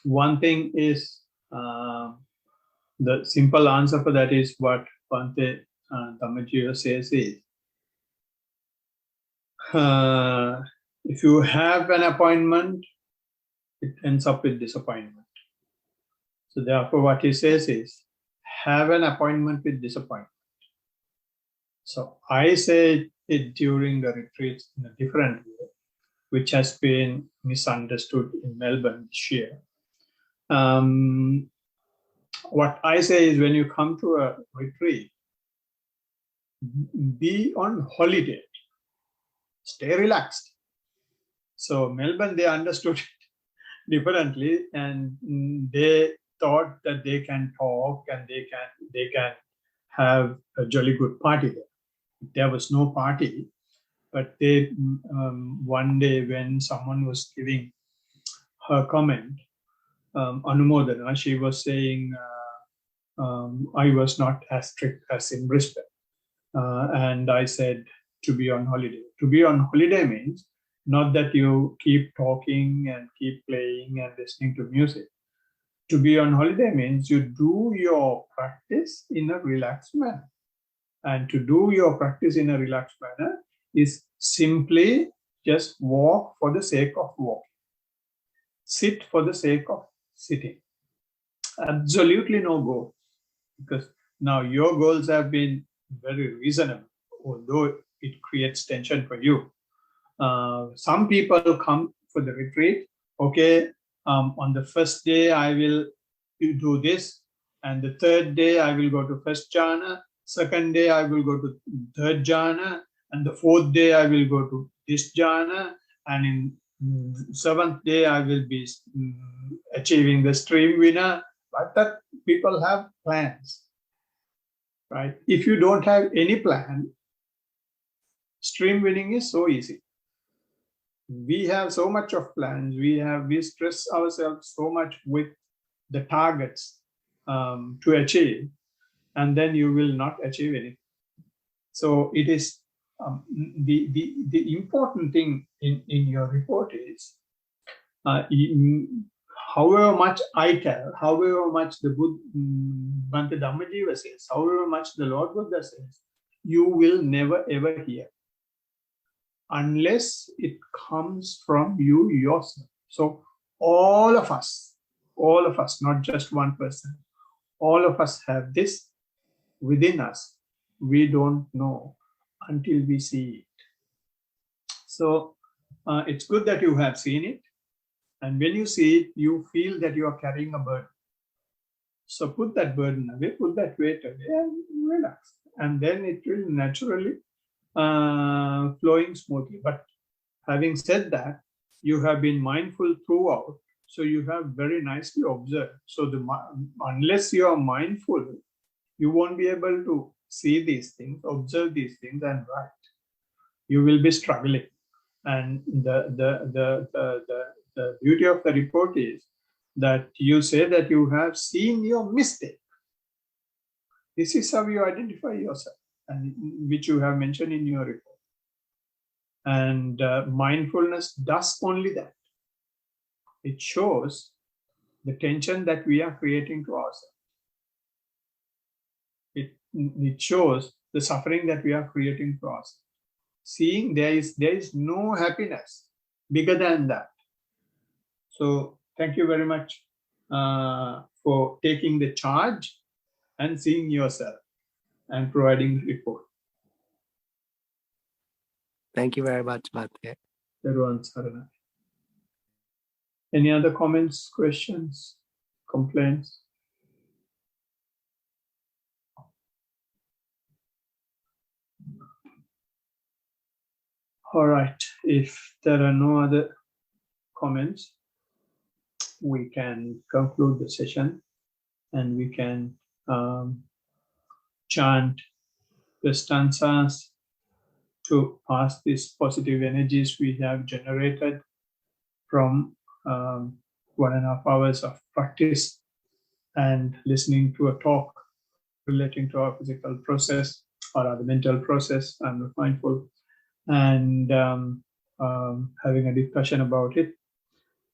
one thing is, the simple answer for that is what Bhante Dhammajiva says is, if you have an appointment, it ends up with disappointment. So therefore what he says is, have an appointment with disappointment. So I say it during the retreats in a different way, which has been misunderstood in Melbourne this year. What I say is, when you come to a retreat, be on holiday, stay relaxed. So Melbourne, they understood it differently, and they thought that they can talk and they can have a jolly good party there. There was no party, but they one day when someone was giving her comment, Anumodana, she was saying, I was not as strict as in Brisbane. And I said, to be on holiday. To be on holiday means not that you keep talking and keep playing and listening to music. To be on holiday means you do your practice in a relaxed manner. And to do your practice in a relaxed manner is simply just walk for the sake of walking. Sit for the sake of sitting. Absolutely no goal. Because now your goals have been very reasonable, although it creates tension for you. Some people come for the retreat. Okay, on the first day I will do this, and the third day I will go to first jhana, second day I will go to third jhana, and the fourth day I will go to this jhana, and in seventh day I will be achieving the stream winner. Like that, people have plans, right? If you don't have any plan, stream winning is so easy. We have so much of plans. We stress ourselves so much with the targets to achieve, and then you will not achieve anything. So it is the important thing in your report is, however much I tell, however much the Bhante Dhammajiva says, however much the Lord Buddha says, you will never ever hear, unless it comes from you yourself. So all of us, not just one person, all of us have this within us. We don't know until we see it. So it's good that you have seen it. And when you see it, you feel that you are carrying a burden. So put that burden away, put that weight away, and relax. And then it will naturally flowing smoothly. But having said that, you have been mindful throughout, so you have very nicely observed. So unless you are mindful, you won't be able to see these things, observe these things, and write. You will be struggling. And the beauty of the report is that you say that you have seen your mistake. This is how you identify yourself, and which you have mentioned in your report. And mindfulness does only that. It shows the tension that we are creating to ourselves. It shows the suffering that we are creating for ourselves. Seeing there is no happiness bigger than that. So thank you very much for taking the charge and seeing yourself and providing the report. Thank you very much, Bhante. Any other comments, questions, complaints? All right. If there are no other comments, we can conclude the session and we can chant the stanzas to pass these positive energies we have generated from 1.5 hours of practice and listening to a talk relating to our physical process or our mental process and mindful, and having a discussion about it.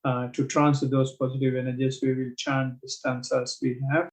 To transfer those positive energies, we will chant the stanzas we have.